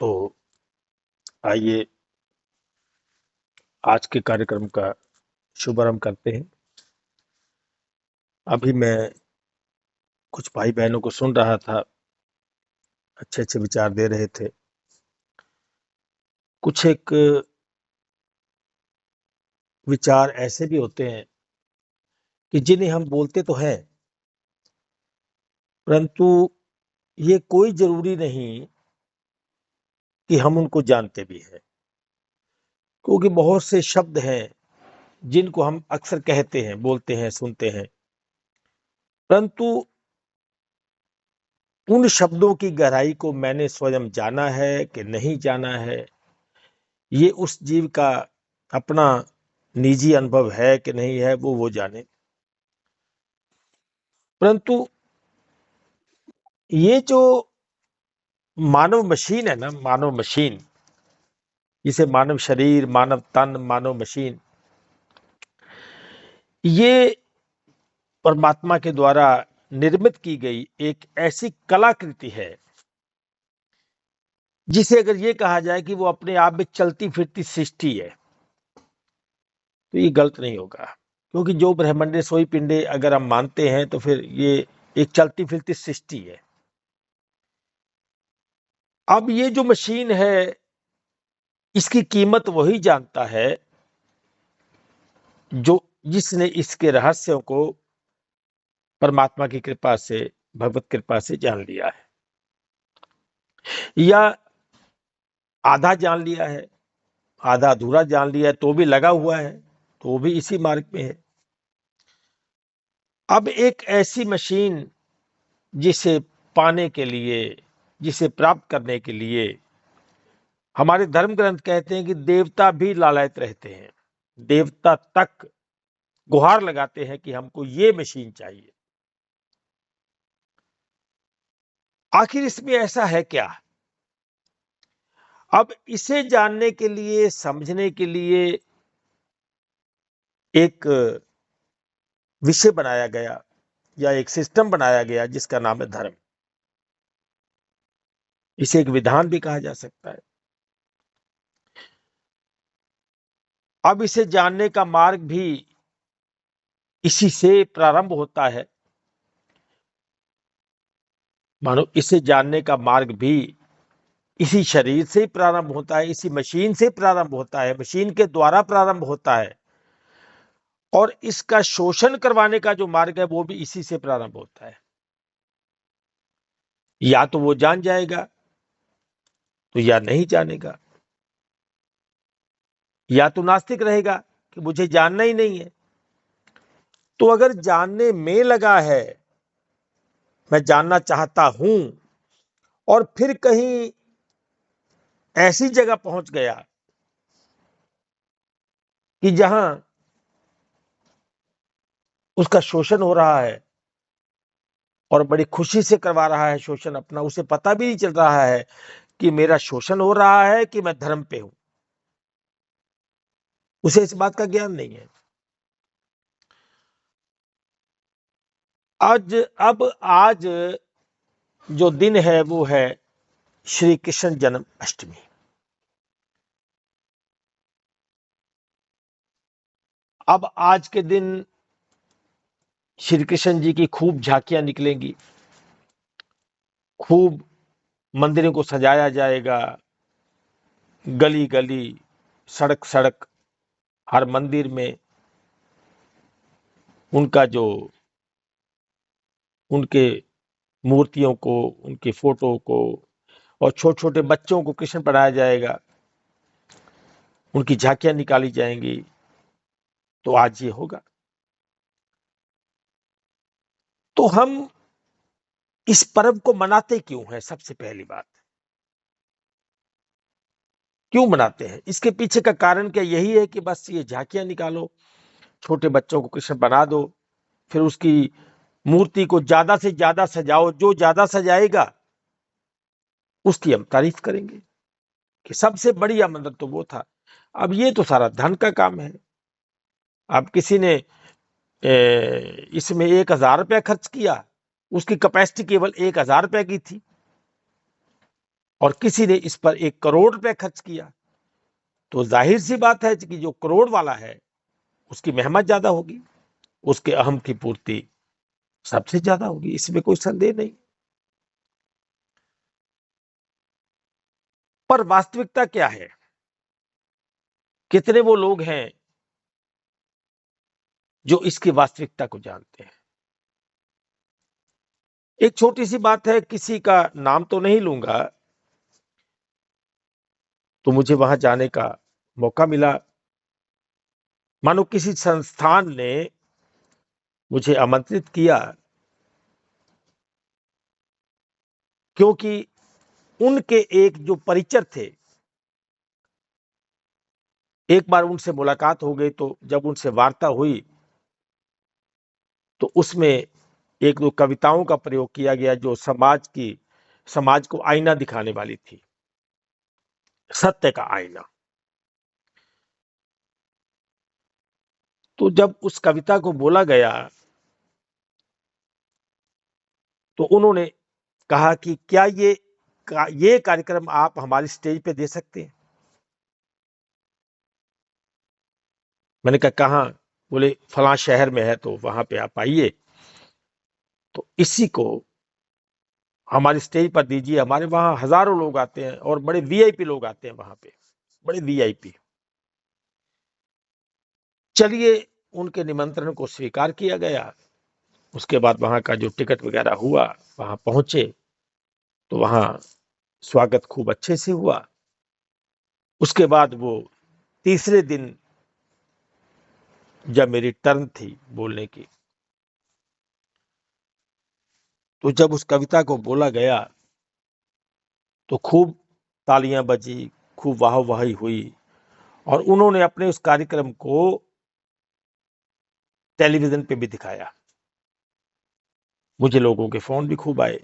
तो आइए आज के कार्यक्रम का शुभारंभ करते हैं। अभी मैं कुछ भाई बहनों को सुन रहा था, अच्छे अच्छे विचार दे रहे थे। कुछ एक विचार ऐसे भी होते हैं कि जिन्हें हम बोलते तो हैं, परंतु ये कोई जरूरी नहीं कि हम उनको जानते भी हैं, क्योंकि बहुत से शब्द हैं जिनको हम अक्सर कहते हैं, बोलते हैं, सुनते हैं, परंतु उन शब्दों की गहराई को मैंने स्वयं जाना है कि नहीं जाना है, ये उस जीव का अपना निजी अनुभव है कि नहीं है, वो जाने। परंतु ये जो मानव मशीन है ना, मानव मशीन, जिसे मानव शरीर, मानव तन, मानव मशीन, ये परमात्मा के द्वारा निर्मित की गई एक ऐसी कलाकृति है जिसे अगर ये कहा जाए कि वो अपने आप में चलती फिरती सृष्टि है, तो ये गलत नहीं होगा, क्योंकि जो ब्रह्मांडे सोई पिंडे अगर हम मानते हैं तो फिर ये एक चलती फिरती सृष्टि है। अब ये जो मशीन है, इसकी कीमत वही जानता है जो जिसने इसके रहस्यों को परमात्मा की कृपा से, भगवत कृपा से जान लिया है, या आधा जान लिया है, आधा अधूरा जान लिया है, तो भी लगा हुआ है, तो वो भी इसी मार्ग में है। अब एक ऐसी मशीन जिसे पाने के लिए, जिसे प्राप्त करने के लिए हमारे धर्म ग्रंथ कहते हैं कि देवता भी लालायित रहते हैं, देवता तक गुहार लगाते हैं कि हमको ये मशीन चाहिए। आखिर इसमें ऐसा है क्या? अब इसे जानने के लिए, समझने के लिए एक विषय बनाया गया या एक सिस्टम बनाया गया जिसका नाम है धर्म। इसे एक विधान भी कहा जा सकता है। अब इसे जानने का मार्ग भी इसी से प्रारंभ होता है। मानो इसे जानने का मार्ग भी इसी शरीर से प्रारंभ होता है, इसी मशीन से प्रारंभ होता है, मशीन के द्वारा प्रारंभ होता है, और इसका शोषण करवाने का जो मार्ग है वो भी इसी से प्रारंभ होता है। या तो वो जान जाएगा तो या नहीं जानेगा, या तो नास्तिक रहेगा कि मुझे जानना ही नहीं है। तो अगर जानने में लगा है, मैं जानना चाहता हूं, और फिर कहीं ऐसी जगह पहुंच गया कि जहां उसका शोषण हो रहा है और बड़ी खुशी से करवा रहा है शोषण अपना, उसे पता भी नहीं चल रहा है कि मेरा शोषण हो रहा है कि मैं धर्म पे हूं, उसे इस बात का ज्ञान नहीं है। आज जो दिन है वो है श्री कृष्ण जन्म अष्टमी। अब आज के दिन श्री कृष्ण जी की खूब झांकियां निकलेंगी, खूब मंदिरों को सजाया जाएगा, गली गली, सड़क सड़क, हर मंदिर में उनका जो, उनके मूर्तियों को, उनके फोटो को, और छोटे छोटे बच्चों को कृष्ण बनाया जाएगा, उनकी झांकियां निकाली जाएंगी। तो आज ये होगा। तो हम इस पर्व को मनाते क्यों हैं? सबसे पहली बात, क्यों मनाते हैं? इसके पीछे का कारण क्या यही है कि बस ये झांकियां निकालो, छोटे बच्चों को कृष्ण बना दो, फिर उसकी मूर्ति को ज्यादा से ज्यादा सजाओ, जो ज्यादा सजाएगा उसकी हम तारीफ करेंगे कि सबसे बढ़िया मंदिर तो वो था। अब ये तो सारा धन का काम है। अब किसी ने इसमें 1,000 रुपया खर्च किया, उसकी कैपेसिटी केवल 1,000 रुपया की थी, और किसी ने इस पर 1 करोड़ रुपए खर्च किया, तो जाहिर सी बात है कि जो करोड़ वाला है उसकी मेहनत ज्यादा होगी, उसके अहम की पूर्ति सबसे ज्यादा होगी, इसमें कोई संदेह नहीं। पर वास्तविकता क्या है? कितने वो लोग हैं जो इसकी वास्तविकता को जानते हैं? एक छोटी सी बात है, किसी का नाम तो नहीं लूंगा, तो मुझे वहां जाने का मौका मिला। मानो किसी संस्थान ने मुझे आमंत्रित किया, क्योंकि उनके एक जो परिचित थे, एक बार उनसे मुलाकात हो गई, तो जब उनसे वार्ता हुई तो उसमें एक दो कविताओं का प्रयोग किया गया जो समाज को आईना दिखाने वाली थी, सत्य का आईना। तो जब उस कविता को बोला गया तो उन्होंने कहा कि क्या ये कार्यक्रम आप हमारी स्टेज पे दे सकते हैं? मैंने कहा कहाँ? बोले फलां शहर में है, तो वहां पे आप आइए, तो इसी को हमारी स्टेज पर दीजिए। हमारे वहां हजारों लोग आते हैं और बड़े वीआईपी लोग आते हैं वहां पे, बड़े वीआईपी। चलिए, उनके निमंत्रण को स्वीकार किया गया। उसके बाद वहां का जो टिकट वगैरह हुआ, वहां पहुंचे तो वहां स्वागत खूब अच्छे से हुआ। उसके बाद वो तीसरे दिन जब मेरी टर्न थी बोलने की, तो जब उस कविता को बोला गया तो खूब तालियां बजी, खूब वाहवाही हुई, और उन्होंने अपने उस कार्यक्रम को टेलीविजन पे भी दिखाया। मुझे लोगों के फोन भी खूब आए,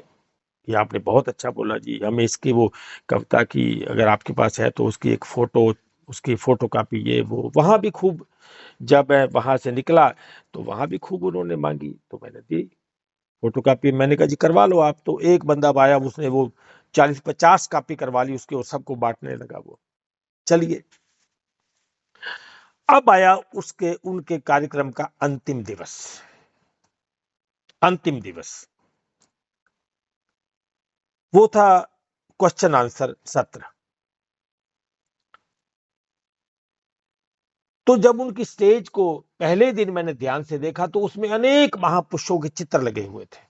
ये आपने बहुत अच्छा बोला जी, हमें इसकी वो कविता की अगर आपके पास है तो उसकी एक फोटो, उसकी फोटो कापी, ये वो। वहां भी खूब, जब मैं वहां से निकला तो वहां भी खूब उन्होंने मांगी, तो मैंने दी फोटो कापी। मैंने कहा जी करवा लो आप। तो एक बंदा आया, उसने वो 40-50 कॉपी करवा ली उसके और सबको बांटने लगा वो। चलिए, अब आया उसके उनके कार्यक्रम का अंतिम दिवस। अंतिम दिवस वो था क्वेश्चन आंसर सत्र। तो जब उनकी स्टेज को पहले दिन मैंने ध्यान से देखा तो उसमें अनेक महापुरुषों के चित्र लगे हुए थे।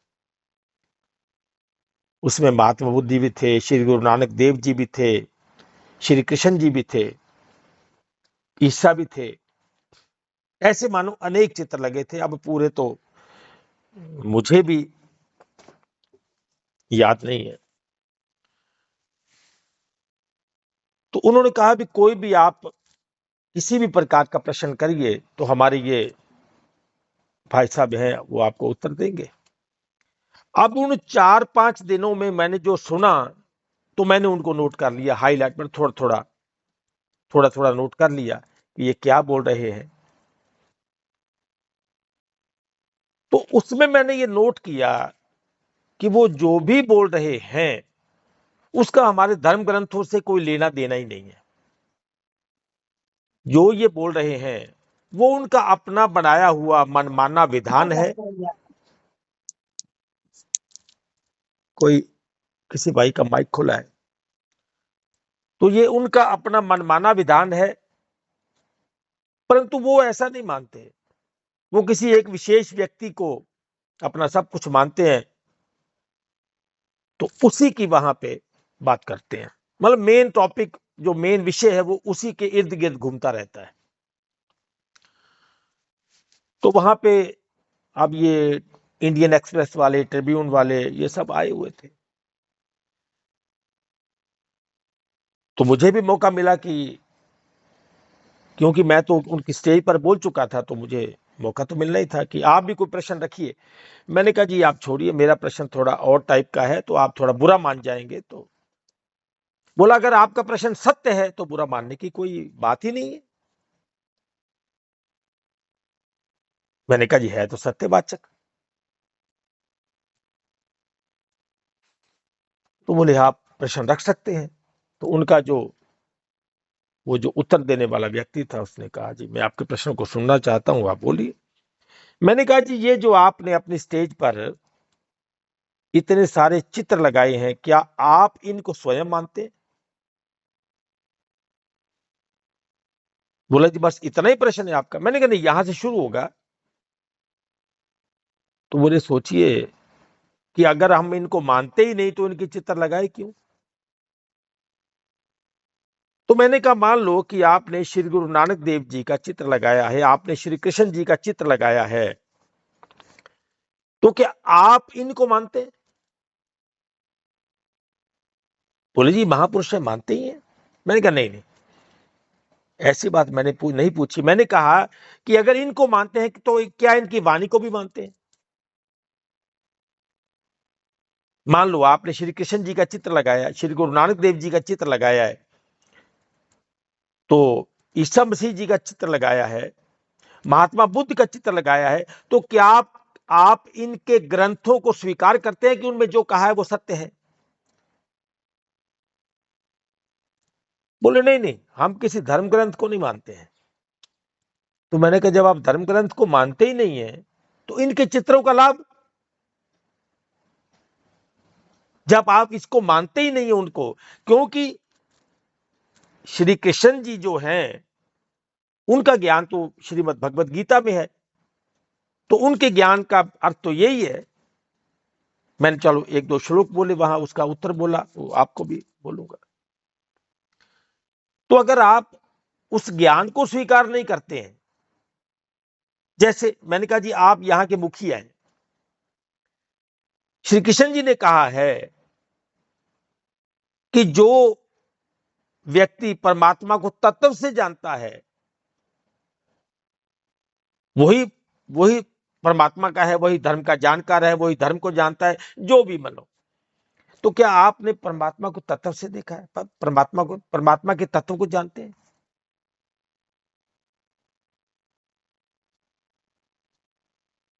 उसमें महात्मा बुद्ध भी थे, श्री गुरु नानक देव जी भी थे, श्री कृष्ण जी भी थे, ईसा भी थे। ऐसे मानो अनेक चित्र लगे थे। अब पूरे तो मुझे भी याद नहीं है। तो उन्होंने कहा भी कोई भी आप किसी भी प्रकार का प्रश्न करिए तो हमारे ये भाई साहब हैं वो आपको उत्तर देंगे। अब उन 4-5 दिनों में मैंने जो सुना तो मैंने उनको नोट कर लिया, हाईलाइट में थोड़ा थोड़ा नोट कर लिया कि ये क्या बोल रहे हैं। तो उसमें मैंने ये नोट किया कि वो जो भी बोल रहे हैं उसका हमारे धर्म ग्रंथों से कोई लेना देना ही नहीं है। जो ये बोल रहे हैं वो उनका अपना बनाया हुआ मनमाना विधान है। कोई किसी भाई का माइक खुला है। तो ये उनका अपना मनमाना विधान है, परंतु वो ऐसा नहीं मानते। वो किसी एक विशेष व्यक्ति को अपना सब कुछ मानते हैं, तो उसी की वहां पे बात करते हैं। मतलब मेन टॉपिक, जो मेन विषय है वो उसी के इर्द गिर्द घूमता रहता है। तो वहां पे अब ये इंडियन एक्सप्रेस वाले, ट्रिब्यून वाले, ये सब आए हुए थे। तो मुझे भी मौका मिला कि, क्योंकि मैं तो उनकी स्टेज पर बोल चुका था, तो मुझे मौका तो मिलना ही था कि आप भी कोई प्रश्न रखिए। मैंने कहा जी आप छोड़िए, मेरा प्रश्न थोड़ा और टाइप का है, तो आप थोड़ा बुरा मान जाएंगे। तो बोला अगर आपका प्रश्न सत्य है तो बुरा मानने की कोई बात ही नहीं है। मैंने कहा जी है तो सत्यवाचक। तो बोले आप प्रश्न रख सकते हैं। तो उनका वो जो उत्तर देने वाला व्यक्ति था, उसने कहा जी मैं आपके प्रश्न को सुनना चाहता हूं, आप बोलिए। मैंने कहा जी ये जो आपने अपनी स्टेज पर इतने सारे चित्र लगाए हैं, क्या आप इनको स्वयं मानते हैं? बोला जी बस इतना ही प्रश्न है आपका? मैंने कहा नहीं, यहां से शुरू होगा। तो बोले सोचिए कि अगर हम इनको मानते ही नहीं तो इनके चित्र लगाए क्यों? तो मैंने कहा मान लो कि आपने श्री गुरु नानक देव जी का चित्र लगाया है, आपने श्री कृष्ण जी का चित्र लगाया है, तो क्या आप इनको मानते हैं? बोले जी महापुरुष है, मानते ही हैं। मैंने कहा नहीं नहीं, ऐसी बात मैंने नहीं पूछी। मैंने कहा कि अगर इनको मानते हैं तो क्या इनकी वाणी को भी मानते हैं? मान लो आपने श्री कृष्ण जी का चित्र लगाया, श्री गुरु नानक देव जी का चित्र लगाया है, तो ईसा मसीह जी का चित्र लगाया है, महात्मा बुद्ध का चित्र लगाया है, तो क्या आप इनके ग्रंथों को स्वीकार करते हैं कि उनमें जो कहा है वो सत्य है? बोले नहीं नहीं, हम किसी धर्म ग्रंथ को नहीं मानते हैं। तो मैंने कहा जब आप धर्म ग्रंथ को मानते ही नहीं है तो इनके चित्रों का लाभ? जब आप इसको मानते ही नहीं है उनको, क्योंकि श्री कृष्ण जी जो हैं उनका ज्ञान तो श्रीमद् भगवत गीता में है, तो उनके ज्ञान का अर्थ तो यही है। मैंने चलो एक दो श्लोक बोले, वहां उसका उत्तर बोला, वो आपको भी बोलूंगा। तो अगर आप उस ज्ञान को स्वीकार नहीं करते हैं, जैसे मैंने कहा जी आप यहां के मुखिया हैं, श्री कृष्ण जी ने कहा है कि जो व्यक्ति परमात्मा को तत्व से जानता है वही वही परमात्मा का है, वही धर्म का जानकार है, वही धर्म को जानता है, जो भी मानो। तो क्या आपने परमात्मा को तत्व से देखा है? परमात्मा के तत्व को जानते हैं?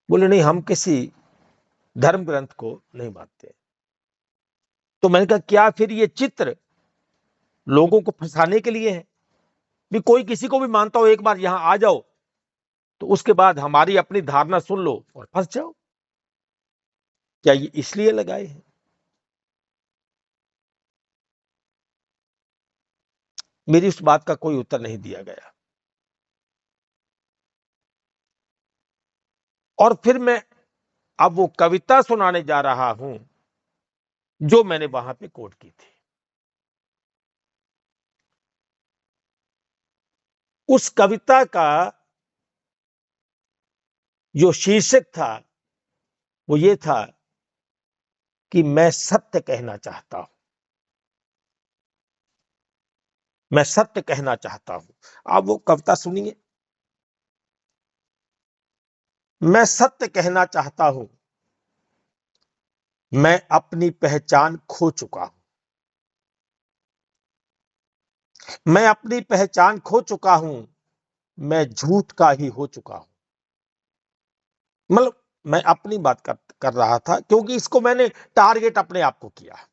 बोले नहीं, हम किसी धर्म ग्रंथ को नहीं मानते। तो मैंने कहा क्या फिर ये चित्र लोगों को फंसाने के लिए है? भी कोई किसी को भी मानता हो, एक बार यहां आ जाओ तो उसके बाद हमारी अपनी धारणा सुन लो और फंस जाओ। क्या ये इसलिए लगाए हैं? मेरी उस बात का कोई उत्तर नहीं दिया गया। और फिर मैं अब वो कविता सुनाने जा रहा हूं जो मैंने वहां पे कोट की थी। उस कविता का जो शीर्षक था वो ये था कि मैं सत्य कहना चाहता हूं, मैं सत्य कहना चाहता हूं। आप वो कविता सुनिए। मैं सत्य कहना चाहता हूं, मैं अपनी पहचान खो चुका हूं, मैं अपनी पहचान खो चुका हूं, मैं झूठ का ही हो चुका हूं। मतलब मैं अपनी बात कर रहा था, क्योंकि इसको मैंने टारगेट अपने आप को किया।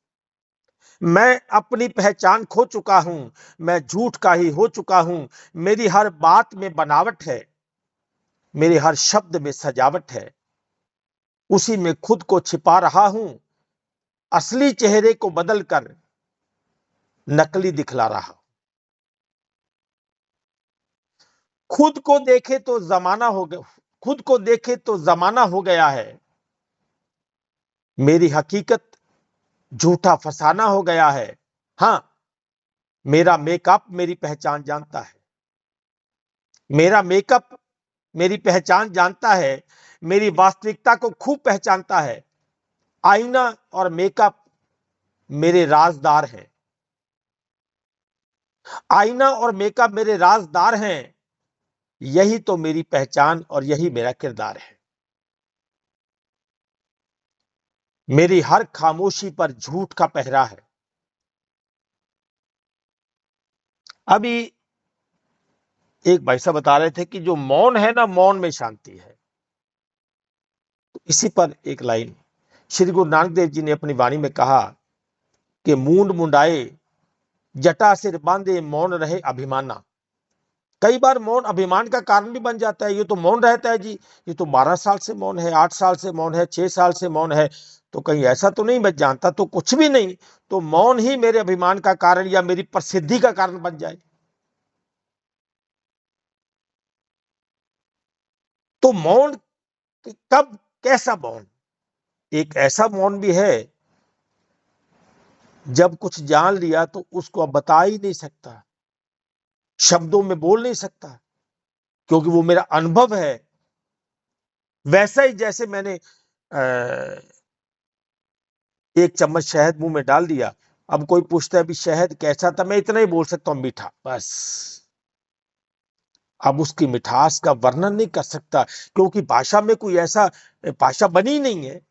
मैं अपनी पहचान खो चुका हूं, मैं झूठ का ही हो चुका हूं, मेरी हर बात में बनावट है, मेरे हर शब्द में सजावट है, उसी में खुद को छिपा रहा हूं, असली चेहरे को बदलकर नकली दिखला रहा। खुद को देखे तो जमाना हो गया, खुद को देखे तो जमाना हो गया है, मेरी हकीकत झूठा फसाना हो गया है। हां, मेरा मेकअप मेरी पहचान जानता है, मेरा मेकअप मेरी पहचान जानता है, मेरी वास्तविकता को खूब पहचानता है। आईना और मेकअप मेरे राजदार हैं, आईना और मेकअप मेरे राजदार हैं, यही तो मेरी पहचान और यही मेरा किरदार है। मेरी हर खामोशी पर झूठ का पहरा है। अभी एक भाई साहब बता रहे थे कि जो मौन है ना, मौन में शांति है। तो इसी पर एक लाइन श्री गुरु नानक देव जी ने अपनी वाणी में कहा कि मूंड मुंडाए जटा सिर बांधे मौन रहे अभिमाना। कई बार मौन अभिमान का कारण भी बन जाता है। ये तो मौन रहता है जी, ये तो 12 साल से मौन है, 8 साल से मौन है, 6 साल से मौन है, तो कहीं ऐसा तो नहीं मैं जानता तो कुछ भी नहीं, तो मौन ही मेरे अभिमान का कारण या मेरी प्रसिद्धि का कारण बन जाए। तो मौन कब, कैसा मौन? एक ऐसा मौन भी है जब कुछ जान लिया तो उसको अब बता ही नहीं सकता, शब्दों में बोल नहीं सकता, क्योंकि वो मेरा अनुभव है। वैसा ही जैसे मैंने एक चम्मच शहद मुंह में डाल दिया, अब कोई पूछता है भी शहद कैसा था, मैं इतना ही बोल सकता हूं मीठा, बस। अब उसकी मिठास का वर्णन नहीं कर सकता, क्योंकि भाषा में कोई ऐसा भाषा बनी नहीं है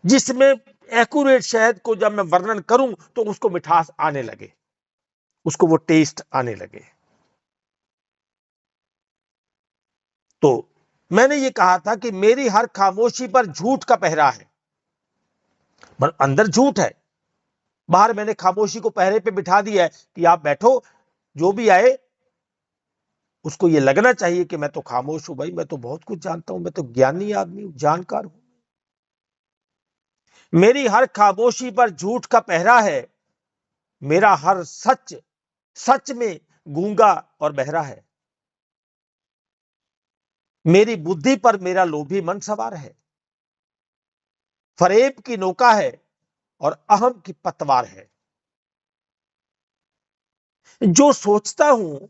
जिसमें एक्यूरेट शहद को जब मैं वर्णन करूं तो उसको मिठास आने लगे, उसको वो टेस्ट आने लगे। तो मैंने ये कहा था कि मेरी हर खामोशी पर झूठ का पहरा है, पर अंदर झूठ है, बाहर मैंने खामोशी को पहरे पे बिठा दिया है कि आप बैठो, जो भी आए उसको ये लगना चाहिए कि मैं तो खामोश हूं भाई, मैं तो बहुत कुछ जानता हूं, मैं तो ज्ञानी आदमी हूं, जानकार हूं। मेरी हर खामोशी पर झूठ का पहरा है, मेरा हर सच सच में गूंगा और बहरा है। मेरी बुद्धि पर मेरा लोभी मन सवार है, फरेब की नौका है और अहम की पतवार है। जो सोचता हूं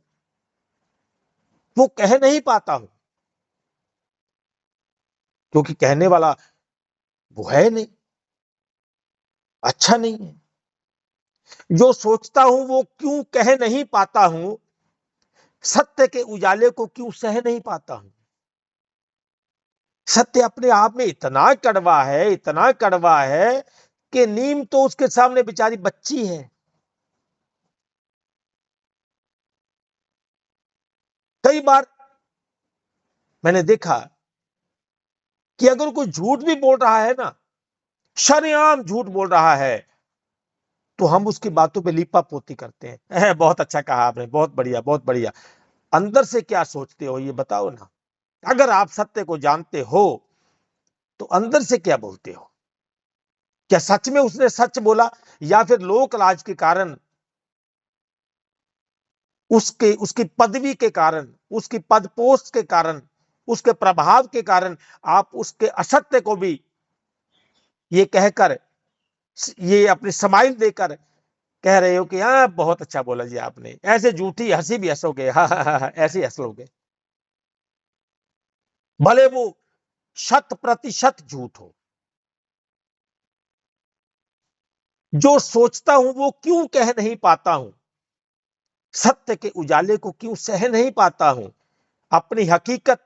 वो कह नहीं पाता हूं, क्योंकि कहने वाला वो है नहीं, अच्छा नहीं है। जो सोचता हूं वो क्यों कह नहीं पाता हूं, सत्य के उजाले को क्यों सह नहीं पाता हूं। सत्य अपने आप में इतना कड़वा है, इतना कड़वा है कि नीम तो उसके सामने बेचारी बच्ची है। कई बार मैंने देखा कि अगर कोई झूठ भी बोल रहा है ना, शरेआम झूठ बोल रहा है, तो हम उसकी बातों पे लीपा पोती करते हैं। बहुत अच्छा कहा आपने, बहुत बढ़िया, बहुत बढ़िया। अंदर से क्या सोचते हो ये बताओ ना। अगर आप सत्य को जानते हो तो अंदर से क्या बोलते हो? क्या सच में उसने सच बोला, या फिर लोक लाज के कारण, उसके उसकी पदवी के कारण, उसकी पद पोस्ट के कारण, उसके प्रभाव के कारण आप उसके असत्य को भी ये कहकर, ये अपनी स्माइल देकर कह रहे हो कि हाँ बहुत अच्छा बोला जी आपने, ऐसे झूठी हंसी भी हंसोगे, हाँ हाँ हाँ ऐसे हंस लोगे, भले वो 100% झूठ हो। जो सोचता हूं वो क्यों कह नहीं पाता हूं, सत्य के उजाले को क्यों सह नहीं पाता हूं, अपनी हकीकत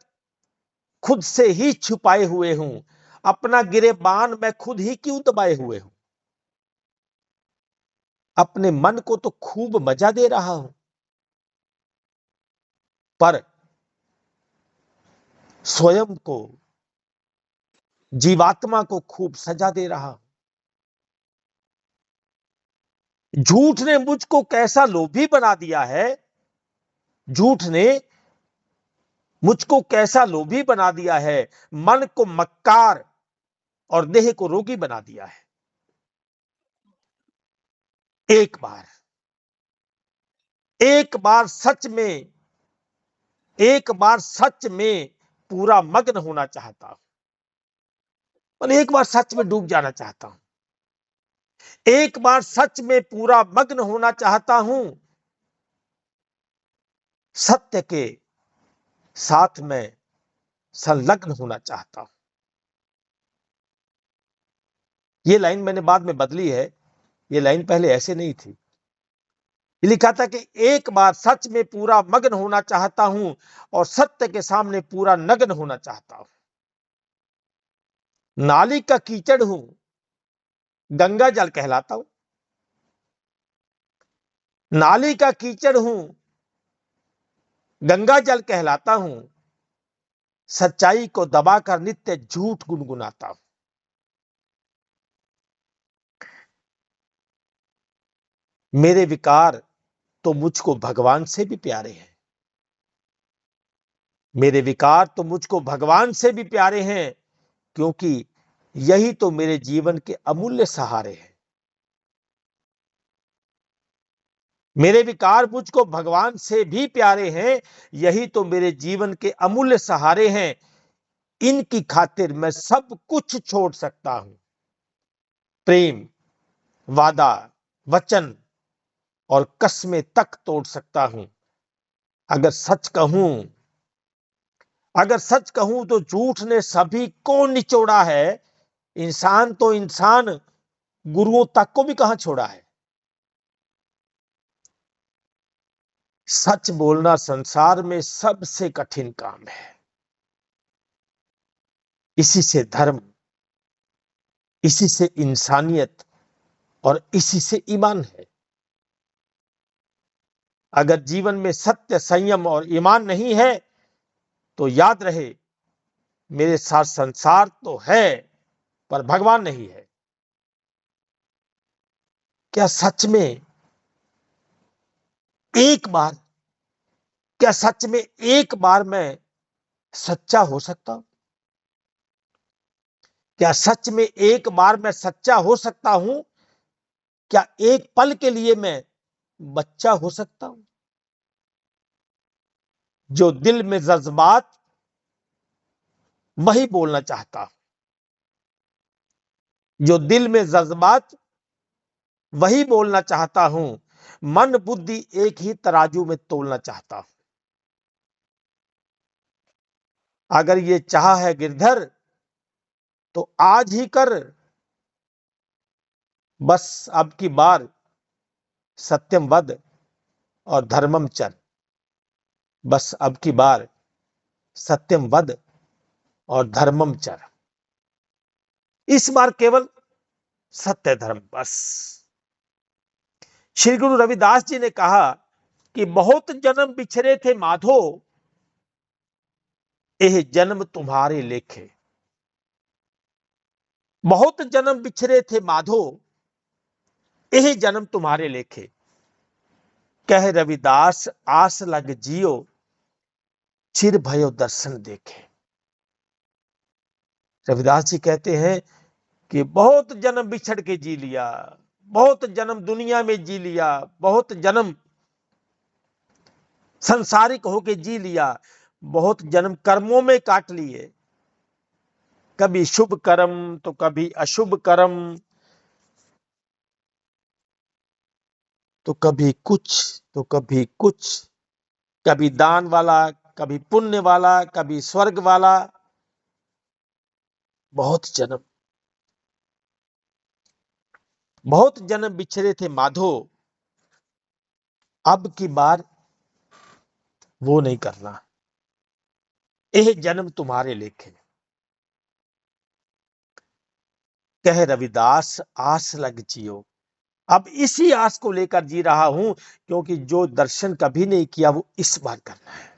खुद से ही छुपाए हुए हूं, अपना गिरेबान मैं खुद ही क्यों दबाए हुए हूं। अपने मन को तो खूब मजा दे रहा हूं, पर स्वयं को, जीवात्मा को खूब सजा दे रहा हूं। झूठ ने मुझको कैसा लोभी बना दिया है, झूठ ने मुझको कैसा लोभी बना दिया है, मन को मक्कार और देह को रोगी बना दिया है। एक बार, एक बार सच में, एक बार सच में पूरा मग्न होना चाहता हूं, और एक बार सच में डूब जाना चाहता हूं। एक बार सच में पूरा मग्न होना चाहता हूं, सत्य के साथ में संलग्न होना चाहता हूं। ये लाइन मैंने बाद में बदली है, ये लाइन पहले ऐसे नहीं थी। लिखा था कि एक बार सच में पूरा मग्न होना चाहता हूं और सत्य के सामने पूरा नग्न होना चाहता हूं। नाली का कीचड़ हूं, गंगा जल कहलाता हूं। नाली का कीचड़ हूं, गंगा जल कहलाता हूं। सच्चाई को दबाकर नित्य झूठ गुनगुनाता हूं। मेरे विकार तो मुझको भगवान से भी प्यारे हैं। मेरे विकार तो मुझको भगवान से भी प्यारे हैं, क्योंकि यही तो मेरे जीवन के अमूल्य सहारे हैं। मेरे विकार मुझको भगवान से भी प्यारे हैं, यही तो मेरे जीवन के अमूल्य सहारे हैं। इनकी खातिर मैं सब कुछ छोड़ सकता हूं। प्रेम, वादा, वचन और कस्में तक तोड़ सकता हूं। अगर सच कहूं अगर सच कहूं तो झूठ ने सभी को निचोड़ा है। इंसान तो इंसान, गुरुओं तक को भी कहां छोड़ा है। सच बोलना संसार में सबसे कठिन काम है। इसी से धर्म, इसी से इंसानियत और इसी से ईमान है। अगर जीवन में सत्य, संयम और ईमान नहीं है तो याद रहे, मेरे साथ संसार तो है पर भगवान नहीं है। क्या सच में एक बार क्या सच में एक बार मैं सच्चा हो सकता हूं? क्या सच में एक बार मैं सच्चा हो सकता हूं? क्या एक पल के लिए मैं बच्चा हो सकता हूं? जो दिल में जज्बात वही बोलना चाहता हूं। जो दिल में जज्बात वही बोलना चाहता हूं। मन बुद्धि एक ही तराजू में तोलना चाहता हूं। अगर ये चाह है गिरधर तो आज ही कर। बस अब की बार सत्यम वद और धर्मम चर। बस अब की बार सत्यम वद और धर्मम चर। इस बार केवल सत्य धर्म बस। श्री गुरु रविदास जी ने कहा कि बहुत जन्म बिछरे थे माधो, यह जन्म तुम्हारे लेखे। बहुत जन्म बिछरे थे माधो, यह जन्म तुम्हारे लेखे। कह रविदास आस लग जियो, चिर भयो दर्शन देखे। रविदास जी कहते हैं कि बहुत जन्म बिछड़ के जी लिया, बहुत जन्म दुनिया में जी लिया, बहुत जन्म संसारिक होके जी लिया, बहुत जन्म कर्मों में काट लिए। कभी शुभ कर्म तो कभी अशुभ कर्म, तो कभी कुछ तो कभी कुछ। कभी दान वाला, कभी पुण्य वाला, कभी स्वर्ग वाला। बहुत जन्म बिछड़े थे माधो, अब की बार वो नहीं करना। यह जन्म तुम्हारे लेखे। कह रविदास आस लग जियो। अब इसी आस को लेकर जी रहा हूं, क्योंकि जो दर्शन कभी नहीं किया वो इस बार करना है।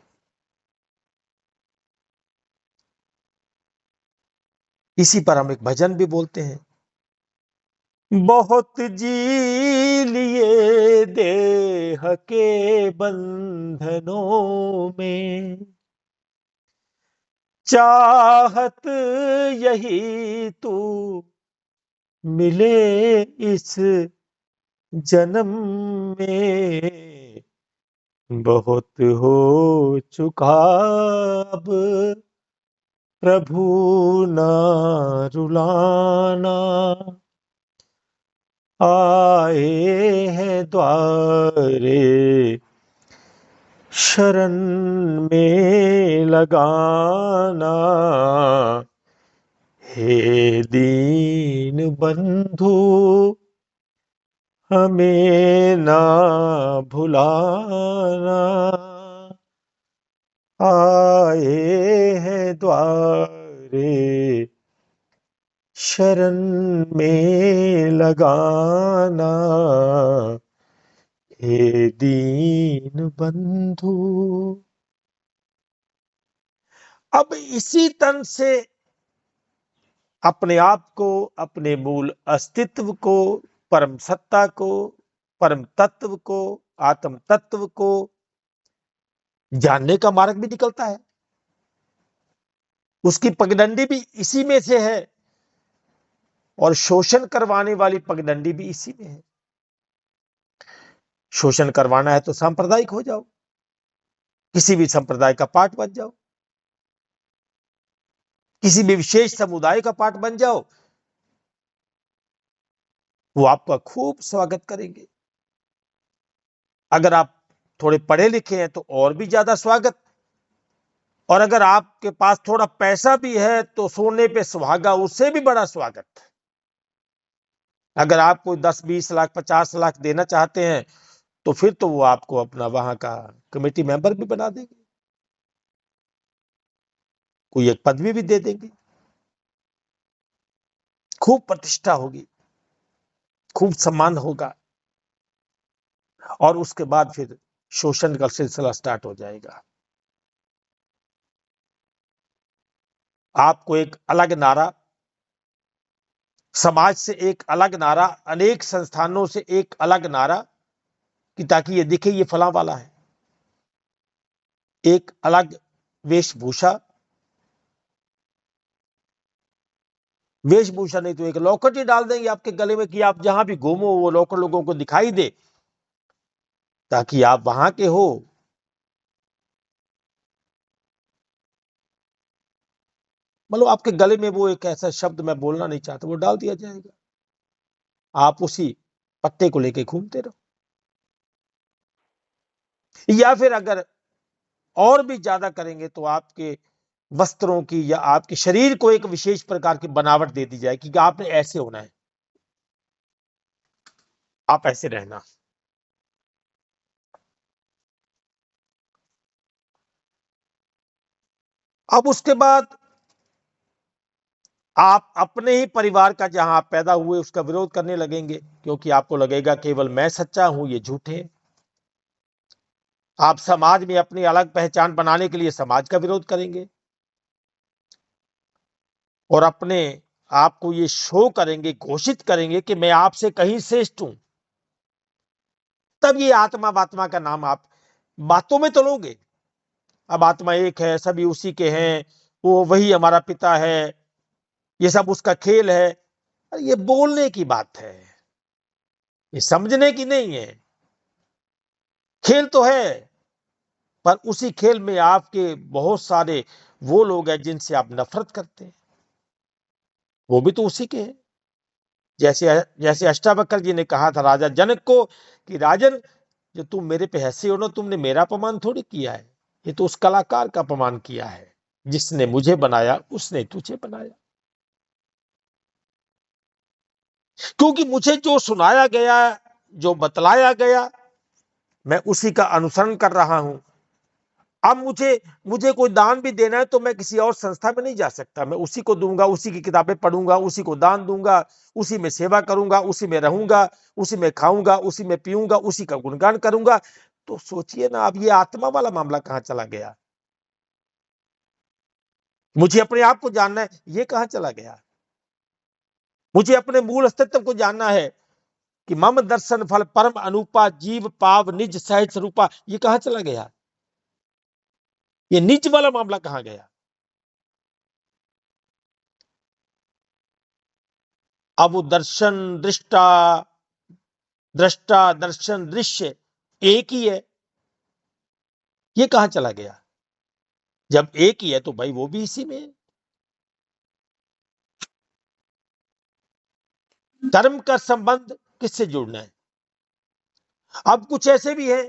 इसी पर हम एक भजन भी बोलते हैं। बहुत जी लिए देह के बंधनों में, चाहत यही तू मिले इस जन्म में। बहुत हो चुका अब प्रभु ना रुलाना, आए हैं द्वारे शरण में लगाना। हे दीन बंधु हमें ना भुलाना, आए हैं द्वारे शरण में लगाना। हे दीन बंधु। अब इसी तन से अपने आप को, अपने मूल अस्तित्व को, परम सत्ता को परम तत्व को, आत्म तत्व को जानने का मार्ग भी निकलता है। उसकी पगडंडी भी इसी में से है और शोषण करवाने वाली पगडंडी भी इसी में है। शोषण करवाना है तो सांप्रदायिक हो जाओ, किसी भी संप्रदाय का पार्ट बन जाओ, किसी भी विशेष समुदाय का पार्ट बन जाओ, वो आपका खूब स्वागत करेंगे। अगर आप थोड़े पढ़े लिखे हैं तो और भी ज्यादा स्वागत, और अगर आपके पास थोड़ा पैसा भी है तो सोने पे सुहागा, उससे भी बड़ा स्वागत। अगर आप कोई 10-20 लाख 50 लाख देना चाहते हैं तो फिर तो वो आपको अपना वहां का कमेटी मेंबर भी बना देंगे, कोई एक पदवी भी दे देंगे, खूब प्रतिष्ठा होगी, खूब सम्मान होगा, और उसके बाद फिर शोषण का सिलसिला स्टार्ट हो जाएगा। आपको एक अलग नारा, समाज से एक अलग नारा, अनेक संस्थानों से एक अलग नारा, कि ताकि ये दिखे ये फलां वाला है। एक अलग वेशभूषा, वेशभूषा नहीं तो एक लॉकेट ही डाल देंगे आपके गले में कि आप जहां भी घूमो वो लॉकेट लोगों को दिखाई दे, ताकि आप वहां के हो। मतलब आपके गले में वो एक ऐसा शब्द मैं बोलना नहीं चाहता, वो डाल दिया जाएगा, आप उसी पत्ते को लेके घूमते रहो। या फिर अगर और भी ज्यादा करेंगे तो आपके वस्त्रों की या आपके शरीर को एक विशेष प्रकार की बनावट दे दी जाए कि आपने ऐसे होना है, आप ऐसे रहना। अब उसके बाद आप अपने ही परिवार का, जहां आप पैदा हुए, उसका विरोध करने लगेंगे, क्योंकि आपको लगेगा केवल मैं सच्चा हूं, ये झूठे। आप समाज में अपनी अलग पहचान बनाने के लिए समाज का विरोध करेंगे और अपने आप को ये शो करेंगे, घोषित करेंगे कि मैं आपसे कहीं श्रेष्ठ हूं। तब ये आत्मा का नाम आप बातों में तो लोगे। अब आत्मा एक है, सभी उसी के हैं, वो वही हमारा पिता है, ये सब उसका खेल है। ये बोलने की बात है, ये समझने की नहीं है। खेल तो है, पर उसी खेल में आपके बहुत सारे वो लोग हैं जिनसे आप नफरत करते हैं, वो भी तो उसी के हैं। जैसे जैसे अष्टावक्र जी ने कहा था राजा जनक को कि राजन, जो तुम मेरे पे हंसे हो ना, तुमने मेरा अपमान थोड़ी किया है, ये तो उस कलाकार का अपमान किया है, जिसने मुझे बनाया उसने तुझे बनाया। क्योंकि मुझे जो सुनाया गया, जो बतलाया गया, मैं उसी का अनुसरण कर रहा हूं। अब मुझे मुझे कोई दान भी देना है तो मैं किसी और संस्था में नहीं जा सकता, मैं उसी को दूंगा, उसी की किताबें पढ़ूंगा, उसी को दान दूंगा, उसी में सेवा करूंगा, उसी में रहूंगा, उसी में खाऊंगा, उसी में पीऊंगा, उसी का गुणगान करूंगा। तो सोचिए ना, अब ये आत्मा वाला मामला कहां चला गया। मुझे अपने आप को जानना है, ये कहां चला गया। मुझे अपने मूल अस्तित्व को जानना है कि मम दर्शन फल परम अनुपा जीव पाव निज सहज स्वरूपा, ये कहां चला गया। ये निज वाला मामला कहां गया। अब वो दर्शन दृष्टा, दृष्टा दर्शन दृश्य एक ही है, ये कहां चला गया। जब एक ही है तो भाई वो भी इसी में है। धर्म का संबंध किससे जुड़ना है। अब कुछ ऐसे भी हैं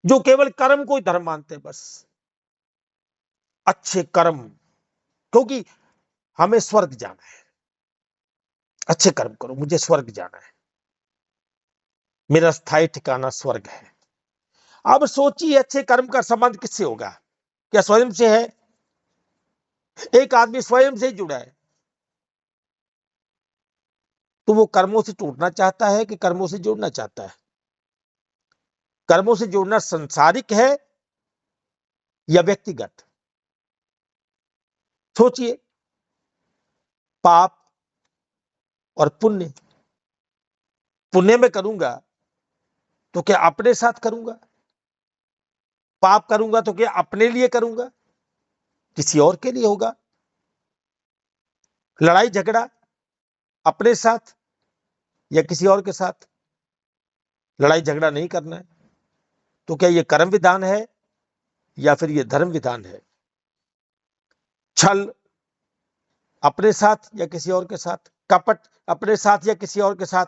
जो केवल कर्म को ही धर्म मानते हैं, बस अच्छे कर्म, क्योंकि हमें स्वर्ग जाना है, अच्छे कर्म करो, मुझे स्वर्ग जाना है, मेरा स्थायी ठिकाना स्वर्ग है। अब सोचिए अच्छे कर्म का संबंध किससे होगा। क्या स्वयं से है। एक आदमी स्वयं से ही जुड़ा है तो वो कर्मों से टूटना चाहता है कि कर्मों से जुड़ना चाहता है। कर्मों से जुड़ना संसारिक है या व्यक्तिगत। सोचिए, पाप और पुण्य पुण्य में करूंगा तो क्या अपने साथ करूंगा, पाप करूंगा तो क्या अपने लिए करूंगा, किसी और के लिए होगा। लड़ाई झगड़ा अपने साथ या किसी और के साथ, लड़ाई झगड़ा नहीं करना है। तो क्या ये कर्म विधान है या फिर ये धर्म विधान है? छल अपने साथ या किसी और के साथ, कपट अपने साथ या किसी और के साथ,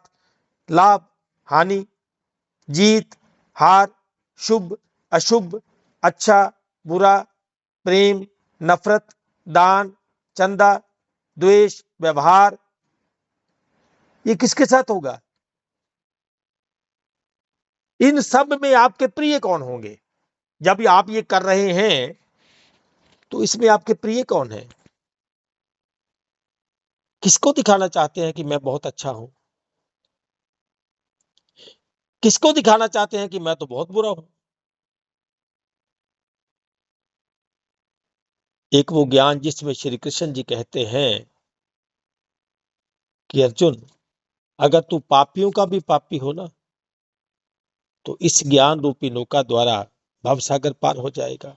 लाभ हानि, जीत हार, शुभ अशुभ, अच्छा बुरा, प्रेम नफरत, दान चंदा, द्वेष व्यवहार, ये किसके साथ होगा? इन सब में आपके प्रिय कौन होंगे? जब आप ये कर रहे हैं तो इसमें आपके प्रिय कौन है? किसको दिखाना चाहते हैं कि मैं बहुत अच्छा हूं? किसको दिखाना चाहते हैं कि मैं तो बहुत बुरा हूं? एक वो ज्ञान जिसमें श्री कृष्ण जी कहते हैं कि अर्जुन, अगर तू पापियों का भी पापी हो ना, तो इस ज्ञान रूपी नौका द्वारा भवसागर पार हो जाएगा।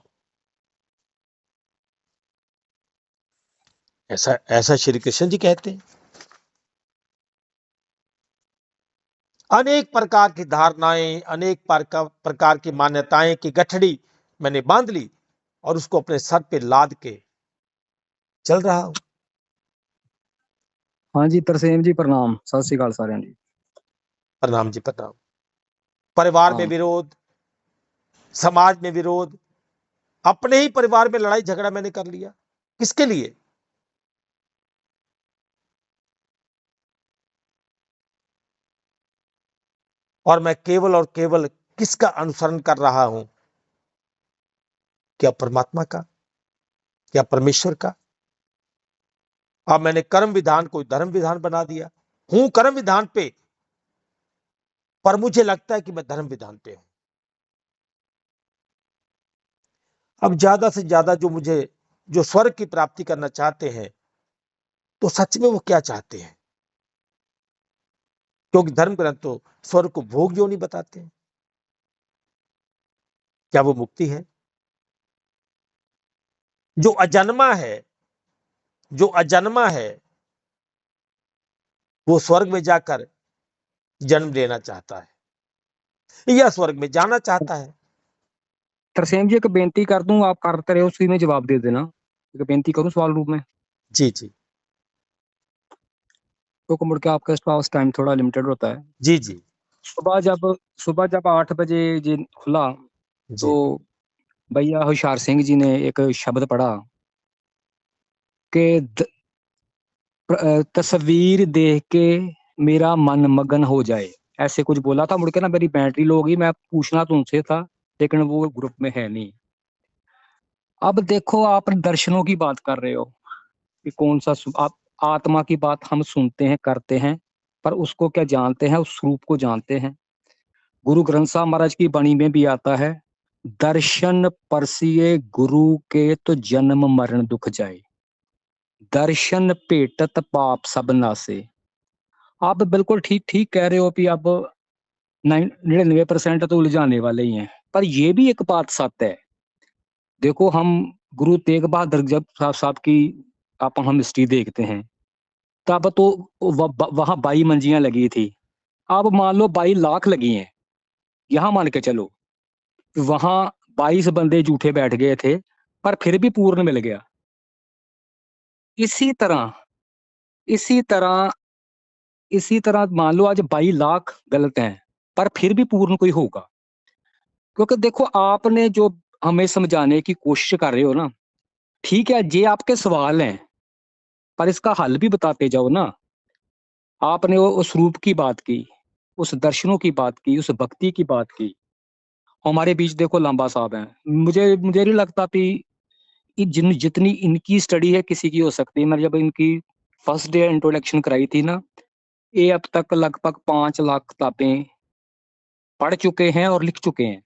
ऐसा ऐसा श्री कृष्ण जी कहते हैं। अनेक प्रकार की धारणाएं, अनेक प्रकार की मान्यताएं की गठड़ी मैंने बांध ली और उसको अपने सर पे लाद के चल रहा हूं। हाँ जी तरसेम जी प्रणाम, सत श्री अकाल साਰਿਆਂ जी। प्रणाम जी प्रणाम। परिवार में विरोध, समाज में विरोध, अपने ही परिवार में लड़ाई झगड़ा मैंने कर लिया। किसके लिए? और मैं केवल और केवल किसका अनुसरण कर रहा हूं? क्या परमात्मा का, क्या परमेश्वर का? अब मैंने कर्म विधान को धर्म विधान बना दिया। हूं कर्म विधान पे, पर मुझे लगता है कि मैं धर्म विधान पे हूं। अब ज्यादा से ज्यादा जो स्वर्ग की प्राप्ति करना चाहते हैं, तो सच में वो क्या चाहते हैं? क्योंकि धर्म ग्रंथ तो स्वर्ग को भोग जो नहीं बताते हैं। क्या वो मुक्ति है? जो अजन्मा है, जो अजन्मा है, वो स्वर्ग में जाकर जन्म लेना चाहता है या स्वर्ग में जाना चाहता है? तरसेम जी एक बेनती कर दूं, आप करते रहे उसी में जवाब दे देना। एक बेनती करूं सवाल रूप में? जी जी तो मुड़ के आपका पास टाइम थोड़ा लिमिटेड होता है। जी जी सुबह जब 8 बजे जी खुला तो जी भैया होशियार सिंह जी ने एक शब्द पढ़ा कि तस्वीर देख के मेरा मन मगन हो जाए, ऐसे कुछ बोला था। मुड़ के ना मेरी बैटरी लो गई, मैं पूछना तो उनसे था लेकिन वो ग्रुप में है नहीं। अब देखो आप दर्शनों की बात कर रहे हो कि कौन सा आप आत्मा की बात हम सुनते हैं करते हैं, पर उसको क्या जानते हैं, उस रूप को जानते हैं। गुरु ग्रंथ साहब महाराज की वाणी में भी आता है, दर्शन परसिए गुरु के तो जन्म मरण दुख जाए, दर्शन भेटत पाप सब नासे। आप बिल्कुल ठीक ठीक कह रहे हो कि अब 99% तो उलझाने वाले ही हैं, पर ये भी एक बात सत्य है। देखो हम गुरु तेग बहादुर जब साहब की आप हम हिस्ट्री देखते हैं, तब तो वहां 22 मंजियां लगी थी। अब मान लो 22 लाख लगी हैं, यहां मान के चलो वहां 22 बंदे झूठे बैठ गए थे, पर फिर भी पूर्ण मिल गया। इसी तरह इसी तरह इसी तरह मान लो आज 22 लाख गलत हैं, पर फिर भी पूर्ण कोई होगा। क्योंकि देखो आपने जो हमें समझाने की कोशिश कर रहे हो ना, ठीक है ये आपके सवाल हैं, पर इसका हल भी बताते जाओ ना। आपने वो उस रूप की बात की, उस दर्शनों की बात की, उस भक्ति की बात की। हमारे बीच देखो लांबा साहब हैं, मुझे मुझे नहीं लगता कि जितनी इनकी स्टडी है किसी की हो सकती है। मैंने जब इनकी फर्स्ट डे इंट्रोडक्शन कराई थी ना, ये अब तक लगभग 5 लाख किताबें पढ़ चुके हैं और लिख चुके हैं।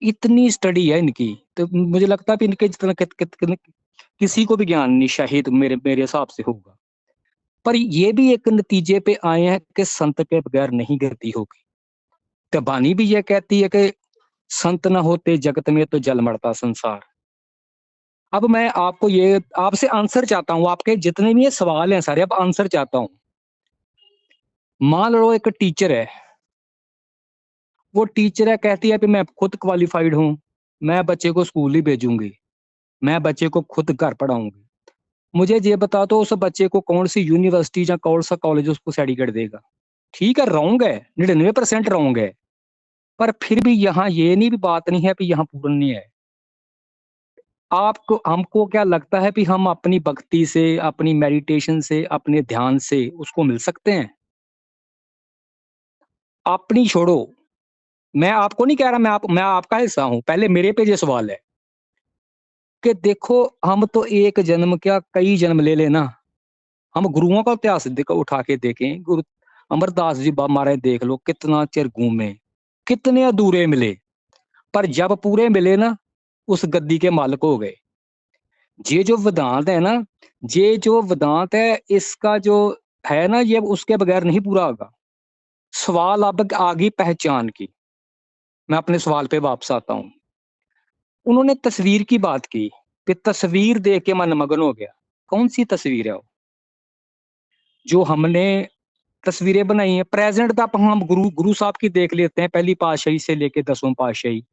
इतनी स्टडी है इनकी, तो मुझे लगता है कि इनके जितना किसी को भी ज्ञान नहीं शायद मेरे मेरे हिसाब से होगा। पर ये भी एक नतीजे पे आए हैं कि संत के बगैर नहीं गति होगी। तो बानी भी ये कहती है कि संत न होते जगत में तो जल मरता संसार। अब मैं आपको ये आपसे आंसर चाहता हूँ, आपके जितने भी ये सवाल हैं सारे, अब आंसर चाहता हूँ। मान लो एक टीचर है, वो टीचर है, कहती है कि मैं खुद क्वालिफाइड हूँ, मैं बच्चे को स्कूल ही भेजूंगी, मैं बच्चे को खुद घर पढ़ाऊंगी। मुझे ये बता दो उस बच्चे को कौन सी यूनिवर्सिटी या कौन सा कॉलेज उसको सर्टिफिकेट देगा? ठीक है, रॉन्ग है, 99% रॉन्ग है। पर फिर भी यहाँ ये नहीं भी बात नहीं है कि यहाँ पूर्ण नहीं है। आपको हमको क्या लगता है कि हम अपनी भक्ति से, अपनी मेडिटेशन से, अपने ध्यान से उसको मिल सकते हैं? अपनी छोड़ो, मैं आपको नहीं कह रहा, मैं आपका हिस्सा हूँ। पहले मेरे पे ये सवाल है कि देखो, हम तो एक जन्म क्या कई जन्म ले लेना। हम गुरुओं का इतिहास देखो, उठा के देखें, गुरु अमरदास जी महाराज देख लो, कितना चिर घूमे, कितने अधूरे मिले, पर जब पूरे मिले ना, उस गद्दी के मालिक हो गए। ये जो वेदांत है ना, ये जो वेदांत है, इसका जो है ना, ये उसके बगैर नहीं पूरा होगा। सवाल अब आगे पहचान की, मैं अपने सवाल पे वापस आता हूँ। उन्होंने तस्वीर की बात की कि तस्वीर देख के मन मगन हो गया। कौन सी तस्वीर है वो? जो हमने तस्वीरें बनाई हैं प्रेजेंट तक, हम गुरु गुरु साहब की देख लेते हैं, पहली पातशाही से लेके 10वीं पातशाही।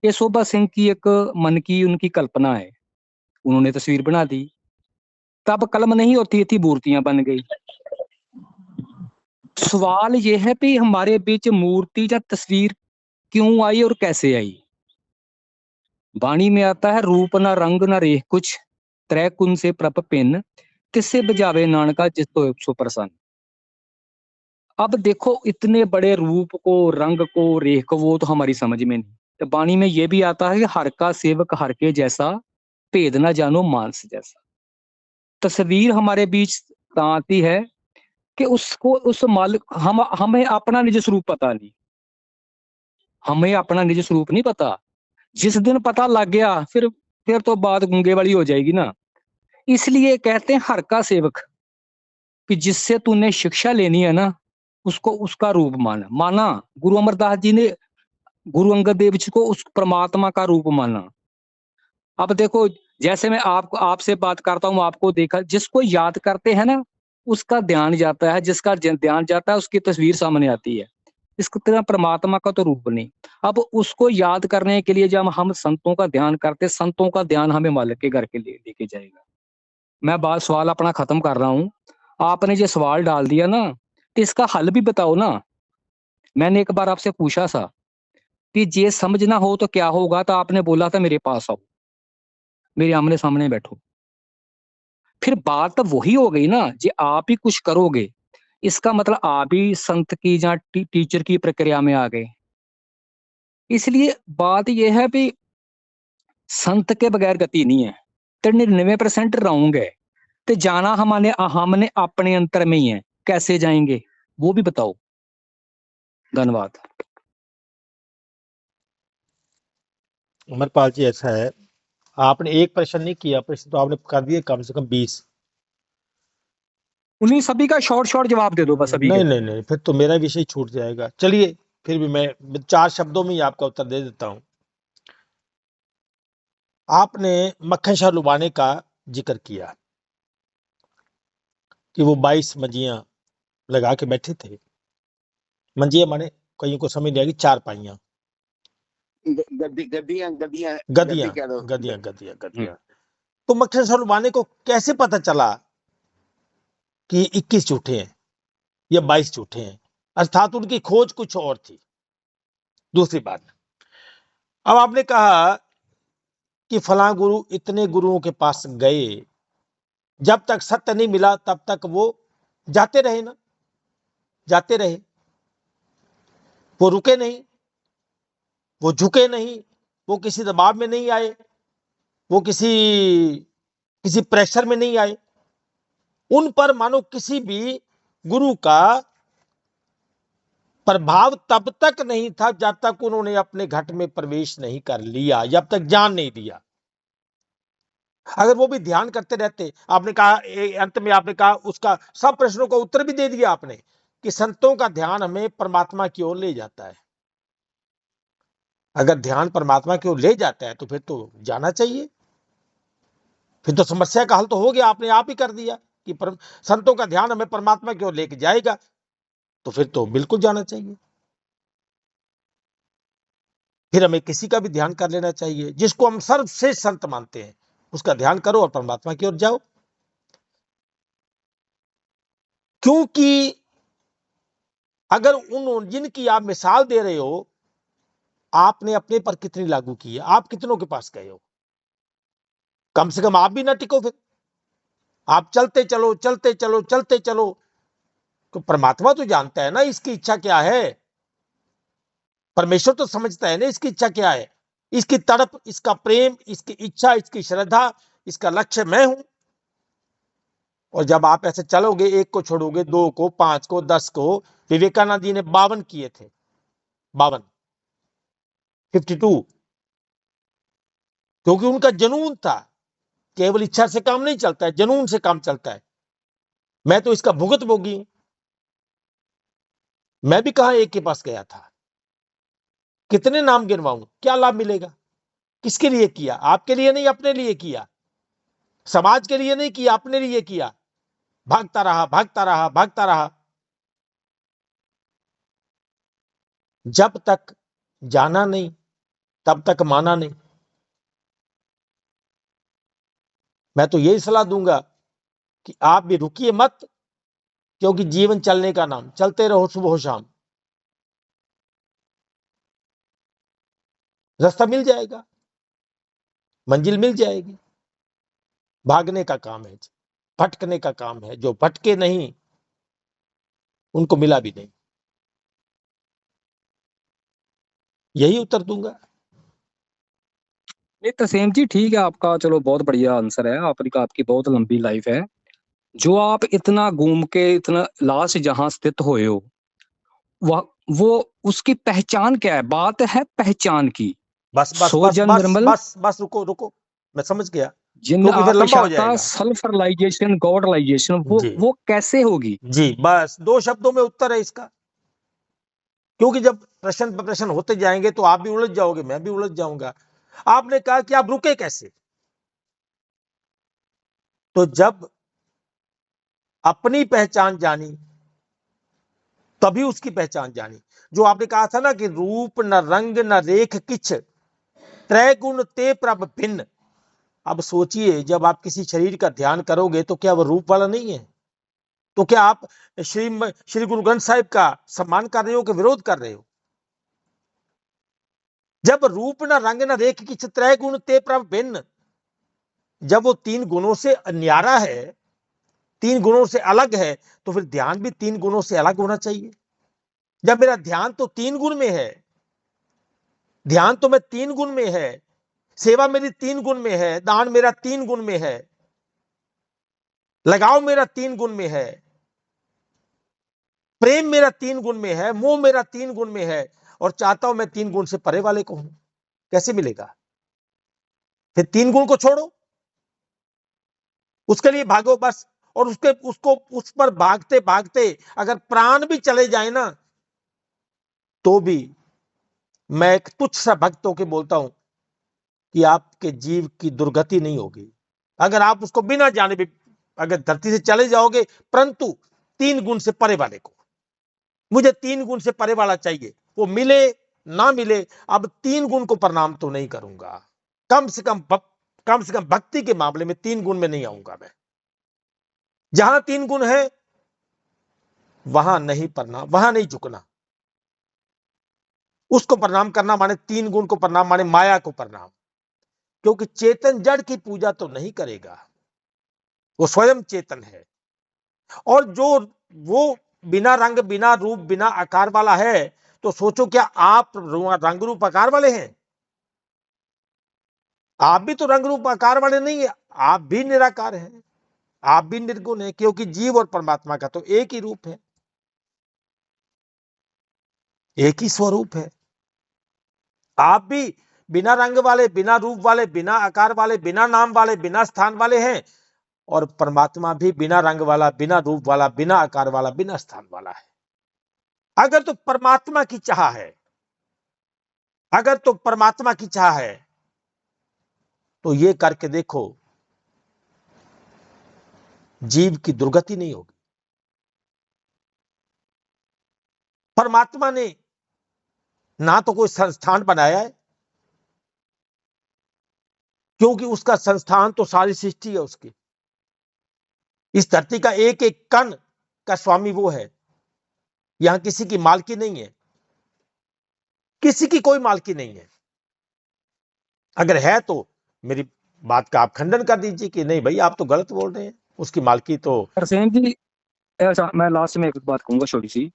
ये शोभा सिंह की एक मन की उनकी कल्पना है, उन्होंने तस्वीर बना दी। तब कलम नहीं होती थी, मूर्तियां बन गई। सवाल ये है कि हमारे बीच मूर्ति या तस्वीर क्यों आई और कैसे आई? वाणी में आता है, रूप ना रंग ना रेख कुछ, त्रै कुन से प्रभ पिन, तिससे बजावे नानका जिस तो सो प्रसन्न। अब देखो, इतने बड़े रूप को, रंग को, रेख को, वो तो हमारी समझ में नहीं। तो वाणी में ये भी आता है कि हर का सेवक हर के जैसा, भेद ना जानो मानस जैसा। तस्वीर हमारे बीच आती है कि उसको उस मालिक, हमें अपना निज स्वरूप पता नहीं, हमें अपना निज स्वरूप नहीं पता। जिस दिन पता लग गया, फिर तो बात गूंगे वाली हो जाएगी ना। इसलिए कहते हैं हर का सेवक, कि जिससे तूने शिक्षा लेनी है ना, उसको उसका रूप माना। गुरु अमरदास जी ने गुरु अंगद देव जी को उस परमात्मा का रूप माना। अब देखो, जैसे मैं आपको आपसे बात करता हूँ, आपको देखा, जिसको याद करते हैं ना, उसका ध्यान जाता है, जिसका ध्यान जाता है उसकी तस्वीर सामने आती है। इस तरह परमात्मा का तो रूप नहीं। अब उसको याद करने के लिए जब हम संतों का ध्यान करते, संतों का ध्यान हमें मालिक के घर के लिए लेके जाएगा। मैं बात सवाल अपना खत्म कर रहा हूँ। आपने जो सवाल डाल दिया ना, तो इसका हल भी बताओ ना। मैंने एक बार आपसे पूछा था कि ये समझना हो तो क्या होगा, तो आपने बोला था मेरे पास आओ, मेरे आमने सामने बैठो। फिर बात तो वही हो गई ना, जे आप ही कुछ करोगे, इसका मतलब आप ही संत की या टीचर की प्रक्रिया में आ गए। इसलिए बात यह है कि संत के बगैर गति नहीं है, तो 99% रॉन्ग है। तो जाना हमने अपने अंतर में ही है, कैसे जाएंगे वो भी बताओ। धन्यवाद। अमरपाल जी, ऐसा है, आपने एक प्रश्न नहीं किया, प्रश्न तो आपने कर दिए कम से कम 20। उन्हीं सभी का शॉर्ट शॉर्ट जवाब दे दो बस अभी नहीं के। नहीं नहीं, फिर तो मेरा विषय छूट जाएगा। चलिए, फिर भी मैं 4 शब्दों में ही आपका उत्तर दे देता हूं। आपने मक्खन शाह लुबाने का जिक्र किया कि वो 22 मंजियां लगा के बैठे थे। मंजिया माने, कईयों को समझ नहीं आएगी, 4 पाइयां, गद्दियां गद्दियां गदियां, कह दो। गदियां, गदियां, गदियां। तो मक्खन शाह लुबाने को कैसे पता चला कि 21 झूठे हैं या 22 झूठे हैं? अर्थात उनकी खोज कुछ और थी। दूसरी बात, अब आपने कहा कि फलां गुरु इतने गुरुओं के पास गए, जब तक सत्य नहीं मिला तब तक वो जाते रहे ना, जाते रहे, वो रुके नहीं, वो झुके नहीं, वो किसी दबाव में नहीं आए, वो किसी किसी प्रेशर में नहीं आए। उन पर मानो किसी भी गुरु का प्रभाव तब तक नहीं था जब तक उन्होंने अपने घट में प्रवेश नहीं कर लिया, जब तक जान नहीं दिया। अगर वो भी ध्यान करते रहते, आपने कहा अंत में आपने कहा उसका सब प्रश्नों का उत्तर भी दे दिया आपने कि संतों का ध्यान हमें परमात्मा की ओर ले जाता है। अगर ध्यान परमात्मा की ओर ले जाता है तो फिर तो जाना चाहिए, फिर तो समस्या का हल तो हो गया, आपने आप ही कर दिया कि संतों का ध्यान हमें परमात्मा की ओर लेके जाएगा, तो फिर तो बिल्कुल जाना चाहिए। फिर हमें किसी का भी ध्यान कर लेना चाहिए, जिसको हम सर्वश्रेष्ठ संत मानते हैं उसका ध्यान करो और परमात्मा की ओर जाओ। क्योंकि अगर उन जिनकी आप मिसाल दे रहे हो, आपने अपने पर कितनी लागू की है, आप कितनों के पास गए हो, कम से कम आप भी ना टिको। फिर आप चलते चलो चलते चलो चलते चलो, तो परमात्मा तो जानता है ना इसकी इच्छा क्या है, परमेश्वर तो समझता है ना इसकी इच्छा क्या है, इसकी तड़प, इसका प्रेम, इसकी इच्छा, इसकी श्रद्धा, इसका लक्ष्य मैं हूं। और जब आप ऐसे चलोगे, एक को छोड़ोगे, दो को, पांच को, 10 को, विवेकानंद जी ने 52 किए थे, 52, 52, क्योंकि उनका जुनून था। केवल इच्छा से काम नहीं चलता है, जुनून से काम चलता है। मैं तो इसका भुगत भोगी हूं। मैं भी कहां एक के पास गया था, कितने नाम गिनवाऊं, क्या लाभ मिलेगा, किसके लिए किया, आपके लिए नहीं, अपने लिए किया, समाज के लिए नहीं किया, अपने लिए किया, भागता रहा भागता रहा भागता रहा। जब तक जाना नहीं तब तक माना नहीं। मैं तो यही सलाह दूंगा कि आप भी रुकिए मत, क्योंकि जीवन चलने का नाम, चलते रहो सुबह शाम, रास्ता मिल जाएगा, मंजिल मिल जाएगी। भागने का काम है, भटकने का काम है, जो भटके नहीं उनको मिला भी नहीं। यही उत्तर दूंगा। नहीं तसेम जी ठीक है आपका, चलो बहुत बढ़िया आंसर है आपका, आपकी बहुत लंबी लाइफ है। जो आप इतना घूम के इतना लास्ट जहां स्थित हुए हो, वह वो उसकी पहचान क्या है, बात है पहचान की। बस बस सो बस जन बस निर्मल बस बस, रुको रुको, मैं समझ गया, जिन क्योंकि फिर लंबा हो आपशाता जाएगा। सेल्फ रियलाइजेशन गॉडलाइजेशन, जी वो कैसे होगी? जी, बस 2 शब्दों में उत्तर है इसका। क्योंकि जब प्रश्न पर प्रश्न होते जाएंगे तो आप भी उलझ जाओगे, मैं भी उलझ जाऊंगा। आपने कहा कि आप रुके कैसे, तो जब अपनी पहचान जानी तभी उसकी पहचान जानी। जो आपने कहा था ना कि रूप न रंग न रेख किछ, त्रैगुण ते प्रभ भिन्न। अब सोचिए, जब आप किसी शरीर का ध्यान करोगे तो क्या वह रूप वाला नहीं है? तो क्या आप श्री गुरु ग्रंथ साहिब का सम्मान कर रहे हो कि विरोध कर रहे हो? जब रूप न रंग न रेख किछ त्रैगुण ते प्रभ भिन्न, जब वो 3 गुणों से न्यारा है, 3 गुणों से अलग है, तो फिर ध्यान भी 3 गुणों से अलग होना चाहिए। जब मेरा ध्यान तो 3 गुण में है, ध्यान तो मैं 3 गुण में है, सेवा मेरी 3 गुण में है, दान मेरा 3 गुण में है, लगाव मेरा 3 गुण में है, प्रेम मेरा 3 गुण में है, मोह मेरा 3 गुण में है, और चाहता हूं मैं 3 गुण से परे वाले को हूं, कैसे मिलेगा? फिर 3 गुण को छोड़ो, उसके लिए भागो बस। और उसको उस पर भागते भागते अगर प्राण भी चले जाए ना, तो भी मैं एक तुच्छ सा भक्त होकर बोलता हूं कि आपके जीव की दुर्गति नहीं होगी। अगर आप उसको बिना जाने भी अगर धरती से चले जाओगे, परंतु 3 गुण से परे वाले को, मुझे 3 गुण से परे वाला चाहिए, वो मिले ना मिले, अब 3 गुण को प्रणाम तो नहीं करूंगा। कम से कम भक्ति के मामले में 3 गुण में नहीं आऊंगा मैं। जहां 3 गुण है वहां नहीं प्रणाम, वहां नहीं झुकना। उसको प्रणाम करना माने 3 गुण को प्रणाम, माने माया को प्रणाम। क्योंकि चेतन जड़ की पूजा तो नहीं करेगा, वो स्वयं चेतन है। और जो वो बिना रंग बिना रूप बिना आकार वाला है, तो सोचो क्या आप रंग रूप आकार वाले हैं? आप भी तो रंग रूप आकार वाले नहीं है, आप भी निराकार हैं, आप भी निर्गुण है, क्योंकि जीव और परमात्मा का तो एक ही रूप है, एक ही स्वरूप है। आप भी बिना रंग वाले, बिना रूप वाले, बिना आकार वाले, बिना नाम वाले, बिना स्थान वाले हैं, और परमात्मा भी बिना रंग वाला, बिना रूप वाला, बिना आकार वाला, बिना स्थान वाला है। अगर तो परमात्मा की चाह है, अगर तो परमात्मा की चाह है, तो ये करके देखो, जीव की दुर्गति नहीं होगी। परमात्मा ने ना तो कोई संस्थान बनाया है, क्योंकि उसका संस्थान तो सारी सृष्टि है उसकी। इस धरती का एक एक कण का स्वामी वो है। यहां किसी की मालकी नहीं है, किसी की कोई मालकी नहीं है। अगर है तो मेरी बात का आप खंडन कर दीजिए कि नहीं भाई आप तो गलत बोल रहे हैं, उसकी मालकी तो। तरसेम जी, अच्छा मैं लास्ट में एक बात कहूंगा छोटी सी।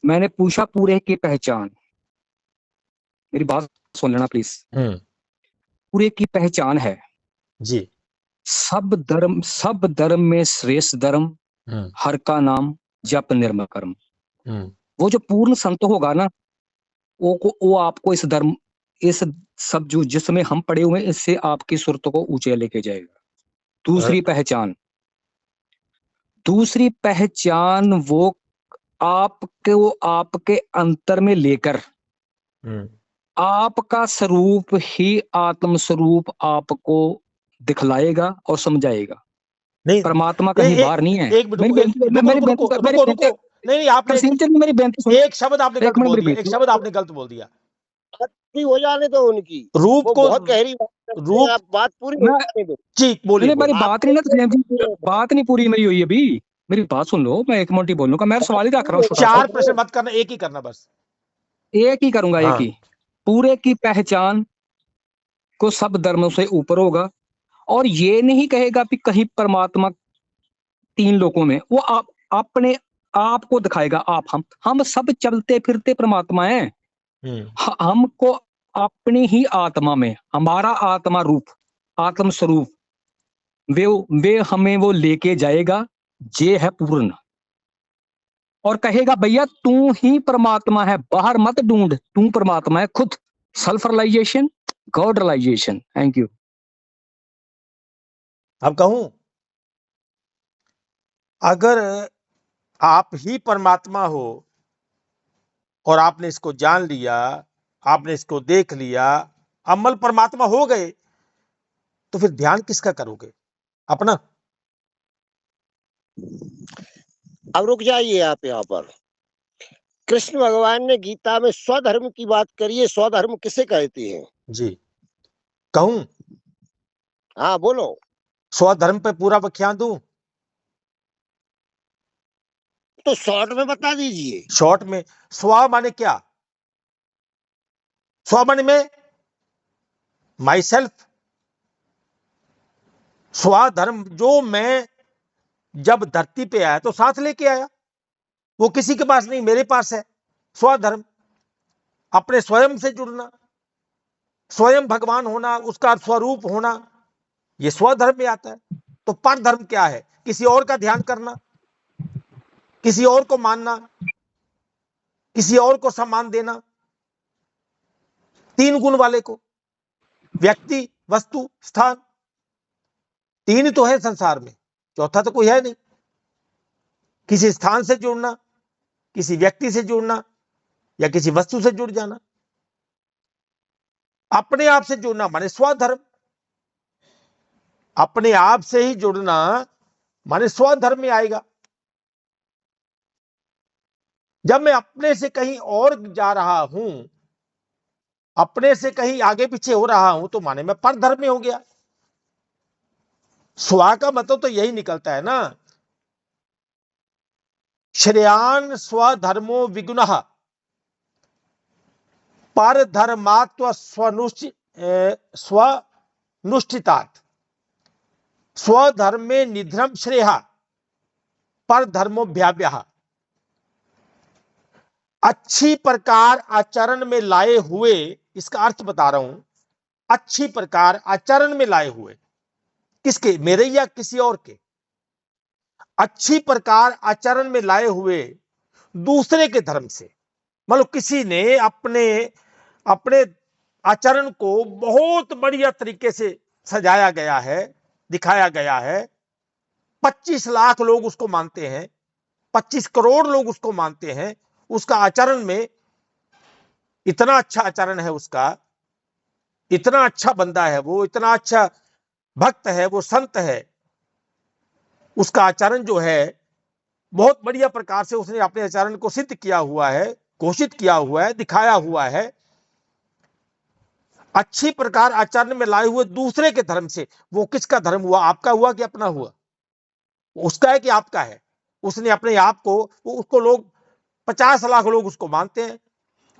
मैंने पूछा पूरे की पहचान, मेरी बात सुन लेना प्लीज। पूरे की पहचान है जी। सब धर्म में श्रेष्ठ धर्म, हर का नाम जप निर्मल कर्म। वो जो पूर्ण संत होगा ना, वो आपको इस धर्म, इस सब जो जिसमें हम पड़े हुए हैं, इससे आपकी सुरत को ऊंचे लेके जाएगा। दूसरी पहचान वो आपके अंतर में लेकर आपका स्वरूप ही आत्म स्वरूप आपको दिखलाएगा और समझाएगा। नहीं, परमात्मा कहीं बाहर नहीं है। एक मिनट रुको। नहीं, आपने मेरी बेनती एक शब्द आपने गलत बोल दिया, एक शब्द आपने गलत बोल दिया। हो जाने दो उनकी, रूप को, बहुत गहरी रूप, आप बात पूरी हो जाने दो। जी बोलिए। मेरी बात नहीं ना, बात नहीं पूरी मेरी हुई अभी। मेरी बात सुन लो, मैं एक मिनट बोलूंगा, मैं सवाल ही रख रहा हूँ। 4 प्रश्न मत करना, एक ही करना बस। एक ही करूंगा, एक ही। पूरे की पहचान को सब धर्मों से ऊपर होगा, और ये नहीं कहेगा कि कहीं परमात्मा 3 लोकों में, वो अपने आप को दिखाएगा। हम सब चलते फिरते परमात्मा हैं। हमको अपनी ही आत्मा में, हमारा आत्मा रूप, आत्म स्वरूप, वे हमें वो लेके जाएगा, जे है पूर्ण, और कहेगा भैया तू ही परमात्मा है, बाहर मत ढूंढ, तू परमात्मा है खुद। Self realisation, God realisation. Thank you. अब कहूं, अगर आप ही परमात्मा हो और आपने इसको जान लिया, आपने इसको देख लिया, अमल परमात्मा हो गए, तो फिर ध्यान किसका करोगे? अपना? अब रुक जाइए आप यहाँ पर। कृष्ण भगवान ने गीता में स्वधर्म की बात करी है। स्वधर्म किसे कहते हैं? जी कहूं? हाँ बोलो। स्वधर्म पे पूरा व्याख्यान दूं? तो शॉर्ट में बता दीजिए। शॉर्ट में, स्व माने क्या? स्व माने में माई सेल्फ। स्वधर्म जो मैं जब धरती पे आया तो साथ लेके आया, वो किसी के पास नहीं, मेरे पास है। स्वधर्म अपने स्वयं से जुड़ना, स्वयं भगवान होना, उसका स्वरूप होना, ये स्वधर्म में आता है। तो पर धर्म क्या है? किसी और का ध्यान करना, किसी और को मानना, किसी और को सम्मान देना। 3 गुण वाले को, व्यक्ति, वस्तु, स्थान, 3 तो है संसार में, चौथा तो कोई है नहीं। किसी स्थान से जुड़ना, किसी व्यक्ति से जुड़ना, या किसी वस्तु से जुड़ जाना। अपने आप से जुड़ना माने स्वधर्म। अपने आप से ही जुड़ना माने स्वधर्म में आएगा। जब मैं अपने से कहीं और जा रहा हूं, अपने से कहीं आगे पीछे हो रहा हूं, तो माने मैं परधर्म में हो गया। स्व का मतलब तो यही निकलता है ना, श्रेयान स्वधर्मो विगुणः पर धर्मात्व स्वनुष्ठितात् स्वधर्म में निधर्म श्रेय पर धर्मोभ्याव्यः। अच्छी प्रकार आचरण में लाए हुए, इसका अर्थ बता रहा हूं, अच्छी प्रकार आचरण में लाए हुए, किसके? मेरे या किसी और के? अच्छी प्रकार आचरण में लाए हुए दूसरे के धर्म से। मतलब किसी ने अपने अपने आचरण को बहुत बढ़िया तरीके से सजाया गया है, दिखाया गया है। 25 लाख लोग उसको मानते हैं, 25 करोड़ लोग उसको मानते हैं। उसका आचरण में इतना अच्छा आचरण है उसका, इतना अच्छा बंदा है वो, इतना अच्छा भक्त है वो, संत है। उसका आचरण जो है बहुत बढ़िया प्रकार से उसने अपने आचरण को सिद्ध किया हुआ है, घोषित किया हुआ है, दिखाया हुआ है। अच्छी प्रकार आचरण में लाए हुए दूसरे के धर्म से। वो किसका धर्म हुआ? आपका हुआ कि अपना हुआ? उसका है कि आपका है? उसने अपने आप को, उसको लोग 50 लाख लोग उसको मानते हैं,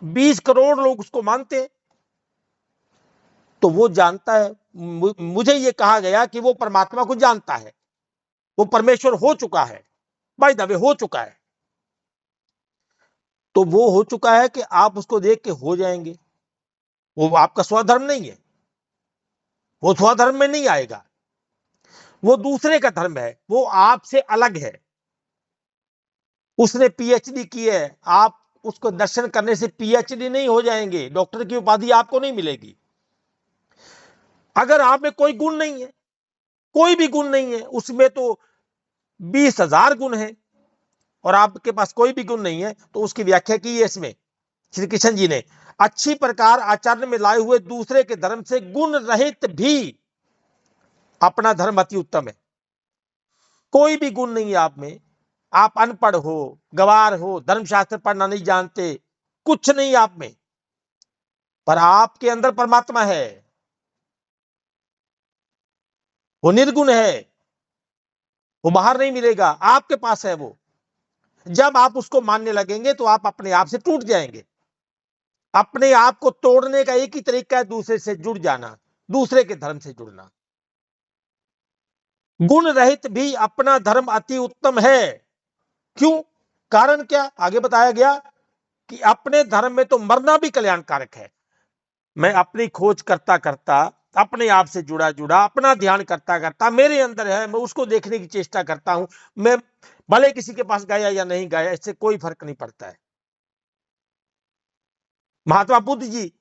20 करोड़ लोग उसको मानते हैं। तो वो जानता है, मुझे ये कहा गया कि वो परमात्मा को जानता है, वो परमेश्वर हो चुका है, बाय द वे हो चुका है। तो वो हो चुका है कि आप उसको देख के हो जाएंगे। वो आपका स्वधर्म नहीं है, वो स्वधर्म में नहीं आएगा, वो दूसरे का धर्म है, वो आपसे अलग है। उसने पीएचडी की है, आप उसको दर्शन करने से पीएचडी नहीं हो जाएंगे, डॉक्टर की उपाधि आपको नहीं मिलेगी। अगर आप में कोई गुण नहीं है, कोई भी गुण नहीं है, उसमें तो 20,000 गुण है, और आपके पास कोई भी गुण नहीं है, तो उसकी व्याख्या की है इसमें श्री कृष्ण जी ने। अच्छी प्रकार आचरण में लाए हुए दूसरे के धर्म से गुण रहित भी अपना धर्म अति उत्तम है। कोई भी गुण नहीं है आप में, आप अनपढ़ हो, गवार हो, धर्मशास्त्र पढ़ना नहीं जानते, कुछ नहीं आप में, पर आपके अंदर परमात्मा है, वो निर्गुण है, वो बाहर नहीं मिलेगा, आपके पास है वो। जब आप उसको मानने लगेंगे तो आप अपने आप से टूट जाएंगे। अपने आप को तोड़ने का एक ही तरीका है, दूसरे से जुड़ जाना, दूसरे के धर्म से जुड़ना। गुण रहित भी अपना धर्म अति उत्तम है। क्यों? कारण क्या? आगे बताया गया कि अपने धर्म में तो मरना भी कल्याणकारक है। मैं अपनी खोज करता करता, अपने आप से जुड़ा जुड़ा, अपना ध्यान करता करता, मेरे अंदर है, मैं उसको देखने की चेष्टा करता हूं। मैं भले किसी के पास गया या नहीं गया, इससे कोई फर्क नहीं पड़ता है। महात्मा बुद्ध जी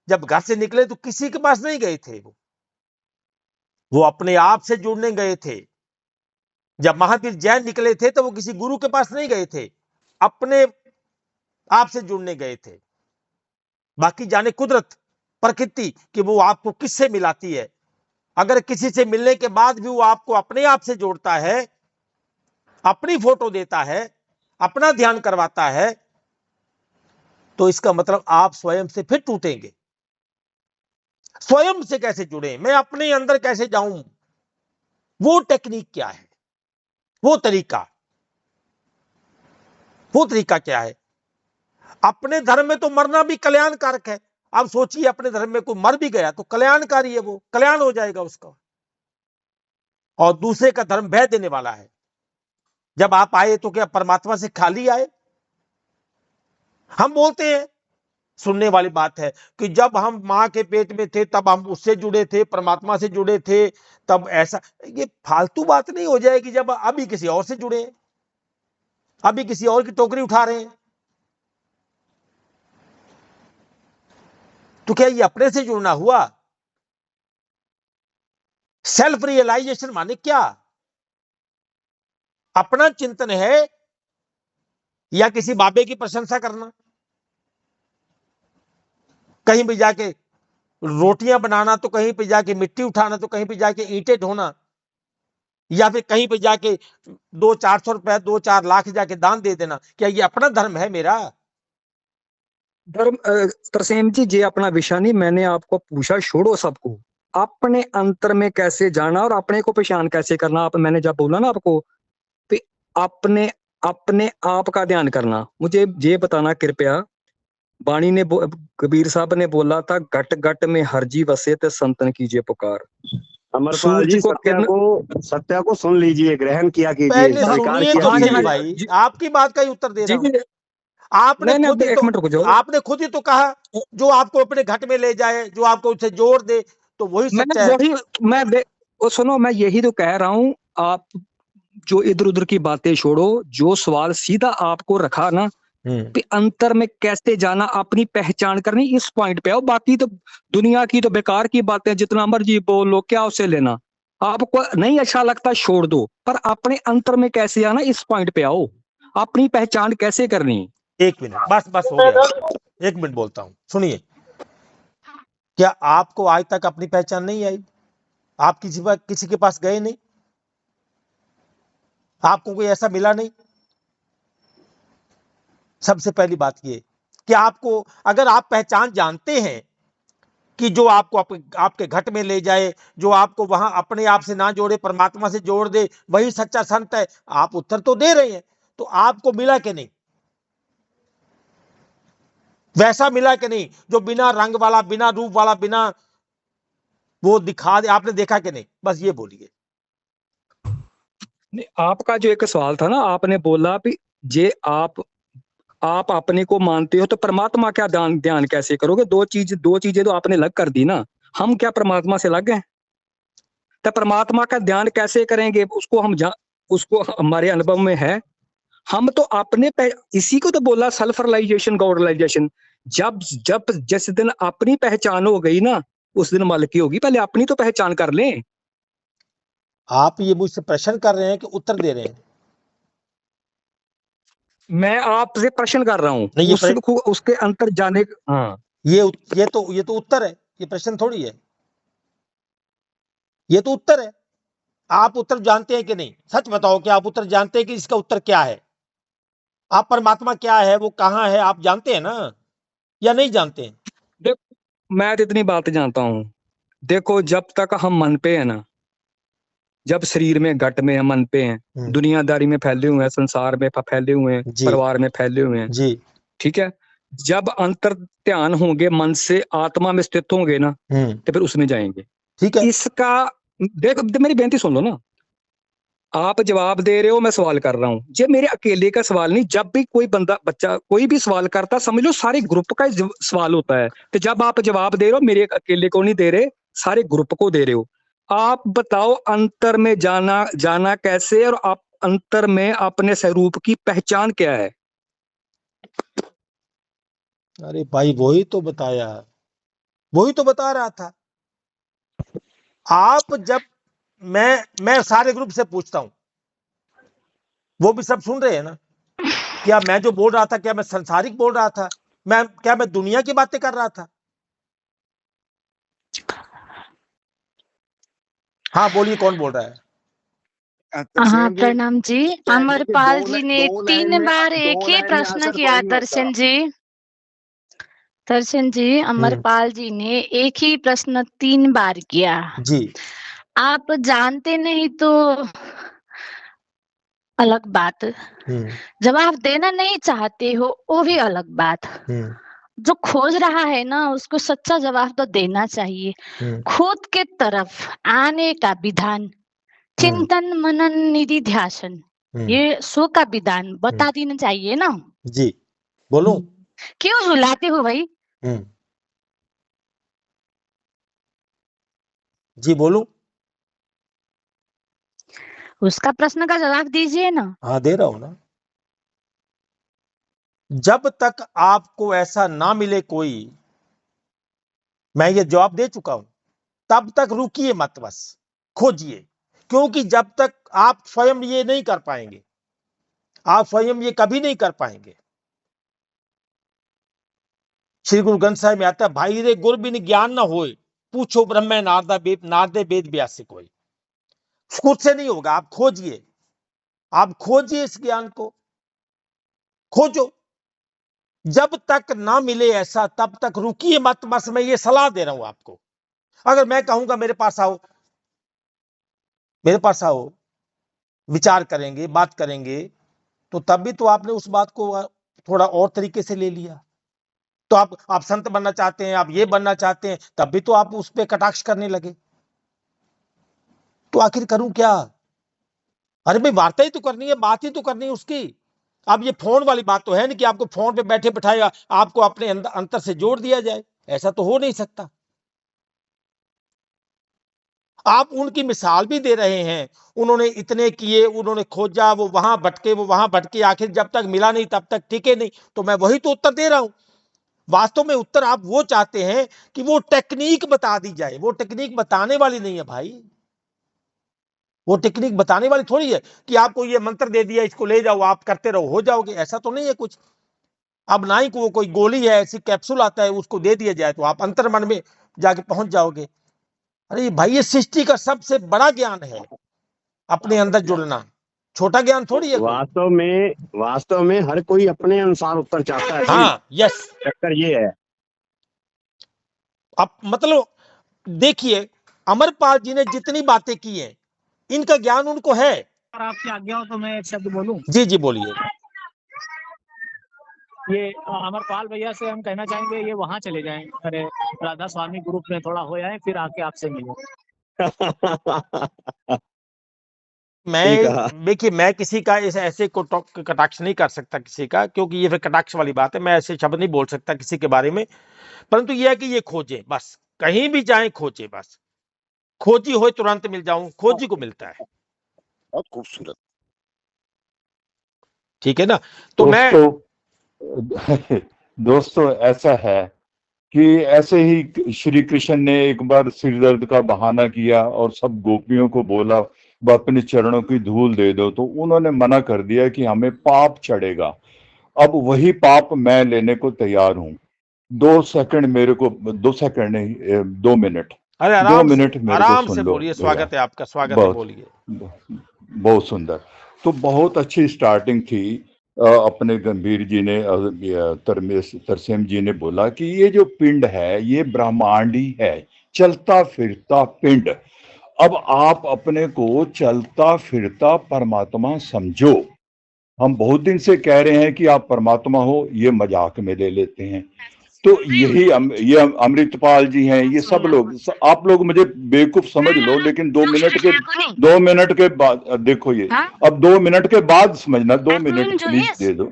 जब घर से निकले तो किसी के पास नहीं गए थे, वो अपने आप से जुड़ने गए थे। जब महावीर जैन निकले थे तो वो किसी गुरु के पास नहीं गए थे, अपने आप से जुड़ने गए थे। बाकी जाने कुदरत, प्रकृति कि वो आपको किससे मिलाती है। अगर किसी से मिलने के बाद भी वो आपको अपने आप से जोड़ता है, अपनी फोटो देता है, अपना ध्यान करवाता है, तो इसका मतलब आप स्वयं से फिर टूटेंगे। स्वयं से कैसे जुड़े, मैं अपने अंदर कैसे जाऊं, वो टेक्निक क्या है, वो तरीका क्या है? अपने धर्म में तो मरना भी कल्याणकारक है। अब सोचिए अपने धर्म में कोई मर भी गया तो कल्याणकारी है, वो कल्याण हो जाएगा उसका। और दूसरे का धर्म भय देने वाला है। जब आप आए तो क्या परमात्मा से खाली आए? हम बोलते हैं, सुनने वाली बात है कि जब हम मां के पेट में थे तब हम उससे जुड़े थे, परमात्मा से जुड़े थे, तब ऐसा। ये फालतू बात नहीं हो जाएगी जब अभी किसी और से जुड़े, अभी किसी और की टोकरी उठा रहे हैं। तो क्या ये अपने से जुड़ना हुआ? सेल्फ रियलाइजेशन माने क्या? अपना चिंतन है या किसी बाबे की प्रशंसा करना? कहीं भी जाके रोटियां बनाना, तो कहीं पे जाके मिट्टी उठाना, तो कहीं पे जाके ईंटें ढोना, या फिर कहीं पे जाके 200-400 रुपए, 2-4 लाख जाके दान दे देना, क्या ये अपना धर्म है मेरा? धर्म तरसेम जी, ये अपना विषय नहीं, मैंने आपको पूछा, छोड़ो सबको, अपने अंतर में कैसे जाना और अपने को पहचान कैसे करना। आप, मैंने जब बोला ना आपको कि अपने अपने आप का ध्यान करना, मुझे ये बताना कृपया। वाणी ने कबीर साहब ने बोला था, घट घट में हर जी वसे ते संतन कीजिए पुकार। अमरपाल जी, सत्य को सुन लीजिए, ग्रहण किया कीजिए, पहले स्वीकार सुनिए किया तो सही कीजिए। भाई, आपकी बात का ही उत्तर दे रहा हूं। जी, आपने खुद ही एक मिनट रुक जाओ। आपने खुद ही तो कहा, जो आपको अपने घट में ले जाए, जो आपको उससे जोड़ दे, तो वही सच्चा है। सुनो, मैं यही तो कह रहा हूं, आप जो इधर उधर की बातें छोड़ो, जो सवाल सीधा आपको रखा ना, कि अंतर में कैसे जाना, अपनी पहचान करनी, इस पॉइंट पे आओ। बाकी तो दुनिया की तो बेकार की बातें, जितना मर्जी बोलो, क्या उसे लेना। आपको नहीं अच्छा लगता छोड़ दो, पर अपने अंतर में कैसे आना, इस पॉइंट पे आओ। अपनी पहचान कैसे करनी। 1 मिनट, बस हो गया, 1 मिनट बोलता हूं, सुनिए। क्या आपको आज तक अपनी पहचान नहीं आई? आप किसी के पास गए नहीं? आपको कोई ऐसा मिला नहीं? सबसे पहली बात ये कि आपको, अगर आप पहचान जानते हैं कि जो आपको आपके घट में ले जाए, जो आपको वहां अपने आप से ना जोड़े, परमात्मा से जोड़ दे, वही सच्चा संत है, आप उत्तर तो दे रहे हैं, तो आपको मिला कि नहीं? वैसा मिला कि नहीं जो बिना रंग वाला, बिना रूप वाला, बिना वो दिखा दे? आपने देखा कि नहीं? बस ये बोलिए। आपका जो एक सवाल था ना, आपने बोला भी जे आप अपने को मानते हो तो परमात्मा क्या ध्यान कैसे करोगे। दो चीजें तो आपने अलग कर दी ना। हम क्या परमात्मा से अलग हैं? तो परमात्मा का ध्यान कैसे करेंगे? उसको हमारे अनुभव में है। हम तो अपने इसी को तो बोला सेल्फ रियलाइजेशन, गॉड रियलाइजेशन। जब जब जिस दिन अपनी पहचान हो गई ना, उस दिन मालिक की होगी। पहले अपनी तो पहचान कर लें। आप ये मुझसे प्रश्न कर रहे हैं कि उत्तर दे रहे हैं? मैं आपसे प्रश्न कर रहा नहीं, हूँ, उसके अंतर जाने। हाँ, ये तो उत्तर है, ये प्रश्न थोड़ी है, ये तो उत्तर है। आप उत्तर जानते हैं कि नहीं? सच बताओ कि आप उत्तर जानते हैं कि इसका उत्तर क्या है? आप परमात्मा क्या है, वो कहाँ है, आप जानते हैं ना, या नहीं जानते हैं? देखो मैं तो इतनी बात जानता हूँ। देखो जब तक हम मन पे है ना, जब शरीर में घट में है, मन पे हैं, दुनियादारी में फैले हुए हैं, संसार में फैले हुए हैं, परिवार में फैले हुए हैं जी, ठीक है। जब अंतर ध्यान होंगे, मन से आत्मा में स्थित होंगे ना, तो फिर उसमें जाएंगे। ठीक है। इसका देखो, मेरी बेनती सुन लो ना। आप जवाब दे रहे हो, मैं सवाल कर रहा हूँ। ये मेरे अकेले का सवाल नहीं। जब भी कोई बच्चा कोई भी सवाल करता, समझ लो सारे ग्रुप का सवाल होता है। तो जब आप जवाब दे रहे हो, मेरे अकेले को नहीं दे रहे, सारे ग्रुप को दे रहे हो। आप बताओ अंतर में जाना कैसे, और आप अंतर में अपने स्वरूप की पहचान क्या है? अरे भाई, वही तो बताया, वही तो बता रहा था। आप जब मैं सारे ग्रुप से पूछता हूं, वो भी सब सुन रहे हैं ना? क्या मैं जो बोल रहा था, क्या मैं संसारिक बोल रहा था? क्या मैं दुनिया की बातें कर रहा था? हाँ बोलिए, कौन बोल रहा है? हाँ प्रणाम जी। अमरपाल जी ने 3 बार एक ही प्रश्न किया। दर्शन जी, अमरपाल जी ने एक ही प्रश्न 3 बार किया जी। आप जानते नहीं तो अलग बात, जवाब देना नहीं चाहते हो वो भी अलग बात। जो खोज रहा है ना, उसको सच्चा जवाब तो देना चाहिए। खुद के तरफ आने का विधान, चिंतन मनन निधि ध्यान, ये सो का विधान बता देना चाहिए ना। जी बोलो। क्यों रुलाते हो भाई? जी बोलो। उसका प्रश्न का जवाब दीजिए ना। हाँ दे रहा हूं ना। जब तक आपको ऐसा ना मिले कोई, मैं ये जवाब दे चुका हूं, तब तक रुकिए मत, बस खोजिए। क्योंकि जब तक आप स्वयं ये नहीं कर पाएंगे, आप स्वयं ये कभी नहीं कर पाएंगे। श्री गुरु ग्रंथ साहिब में आता है, भाई रे गुर बिन ज्ञान न होए, पूछो ब्रह्म नारदे वेद व्यास कोई। खुद से नहीं होगा, आप खोजिए, आप खोजिए इस ज्ञान को, खोजो। जब तक ना मिले ऐसा, तब तक रुकिए मत, बस मैं ये सलाह दे रहा हूं आपको। अगर मैं कहूंगा मेरे पास आओ, मेरे पास आओ, विचार करेंगे, बात करेंगे, तो तब भी तो आपने उस बात को थोड़ा और तरीके से ले लिया। तो आप संत बनना चाहते हैं, आप ये बनना चाहते हैं, तब भी तो आप उस पर कटाक्ष करने लगे। तो आखिर करूं क्या? अरे भाई, वार्ता ही तो करनी है, बात ही तो करनी है उसकी। अब ये फोन वाली बात तो है नहीं कि आपको फोन पे बैठे बिठाएगा आपको अपने अंतर से जोड़ दिया जाए, ऐसा तो हो नहीं सकता। आप उनकी मिसाल भी दे रहे हैं, उन्होंने इतने किए, उन्होंने खोजा, वो वहां भटके, आखिर जब तक मिला नहीं तब तक टिके नहीं। तो मैं वही तो उत्तर दे रहा हूं। वास्तव में उत्तर आप वो चाहते हैं कि वो टेक्निक बता दी जाए, वो टेक्निक बताने वाली नहीं है भाई। वो टेक्निक बताने वाली थोड़ी है कि आपको ये मंत्र दे दिया, इसको ले जाओ, आप करते रहो, हो जाओगे, ऐसा तो नहीं है कुछ। अब ना ही वो कोई गोली है, ऐसी कैप्सूल आता है, उसको दे दिया जाए तो आप अंतर्मन में जाके पहुंच जाओगे। अरे भाई, ये सृष्टि का सबसे बड़ा ज्ञान है, अपने अंदर जुड़ना छोटा ज्ञान थोड़ी है। वास्तव में हर कोई अपने अनुसार उत्तर चाहता है। हाँ, यस, चक्कर ये है। अब मतलब देखिए, अमरपाल जी ने जितनी बातें की हैं, इनका ज्ञान उनको है। और आपकी आज्ञा हो तो मैं एक शब्द बोलूं? जी जी बोलिए। ये अमरपाल भैया से हम कहना चाहेंगे, ये वहां चले जाएं, अरे राधा स्वामी ग्रुप में थोड़ा हो जाए, फिर आके आपसे मिले। मैं देखिए, मैं किसी का ऐसे को कटाक्ष नहीं कर सकता किसी का, क्योंकि ये फिर कटाक्ष वाली बात है। मैं ऐसे शब्द नहीं बोल सकता किसी के बारे में, परंतु यह है कि ये खोजे, बस कहीं भी जाए खोजे, बस खोजी हो तुरंत मिल जाऊं, खोजी को मिलता है। बहुत खूबसूरत। ठीक है ना। तो दोस्तों ऐसा है कि ऐसे ही श्री कृष्ण ने एक बार सिर दर्द का बहाना किया और सब गोपियों को बोला वो अपने चरणों की धूल दे दो, तो उन्होंने मना कर दिया कि हमें पाप चढ़ेगा। अब वही पाप मैं लेने को तैयार हूं। 2 सेकंड मेरे को, 2 सेकंड नहीं, 2 मिनट, अरे 2 मिनट मेरे को सुन लो। बोलिए, स्वागत है आपका, स्वागत है, बोलिए। बहुत सुंदर। तो बहुत अच्छी स्टार्टिंग थी। अपने गंभीर जी ने, तरसेम जी ने बोला कि ये जो पिंड है ये ब्रह्मांडी है, चलता फिरता पिंड। अब आप अपने को चलता फिरता परमात्मा समझो। हम बहुत दिन से कह रहे हैं कि आप परमात्मा हो, ये मजाक में ले लेते हैं। तो यही ये अमृतपाल जी हैं, ये सब लोग, आप लोग मुझे बेवकूफ समझ लो, लेकिन 2 मिनट के बाद देखो, ये अब 2 मिनट के बाद समझना। 2 मिनट प्लीज दे दो,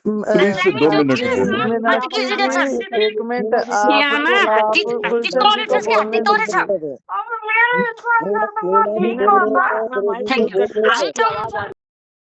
प्लीज 2 मिनट दे दो। एक मिनट आप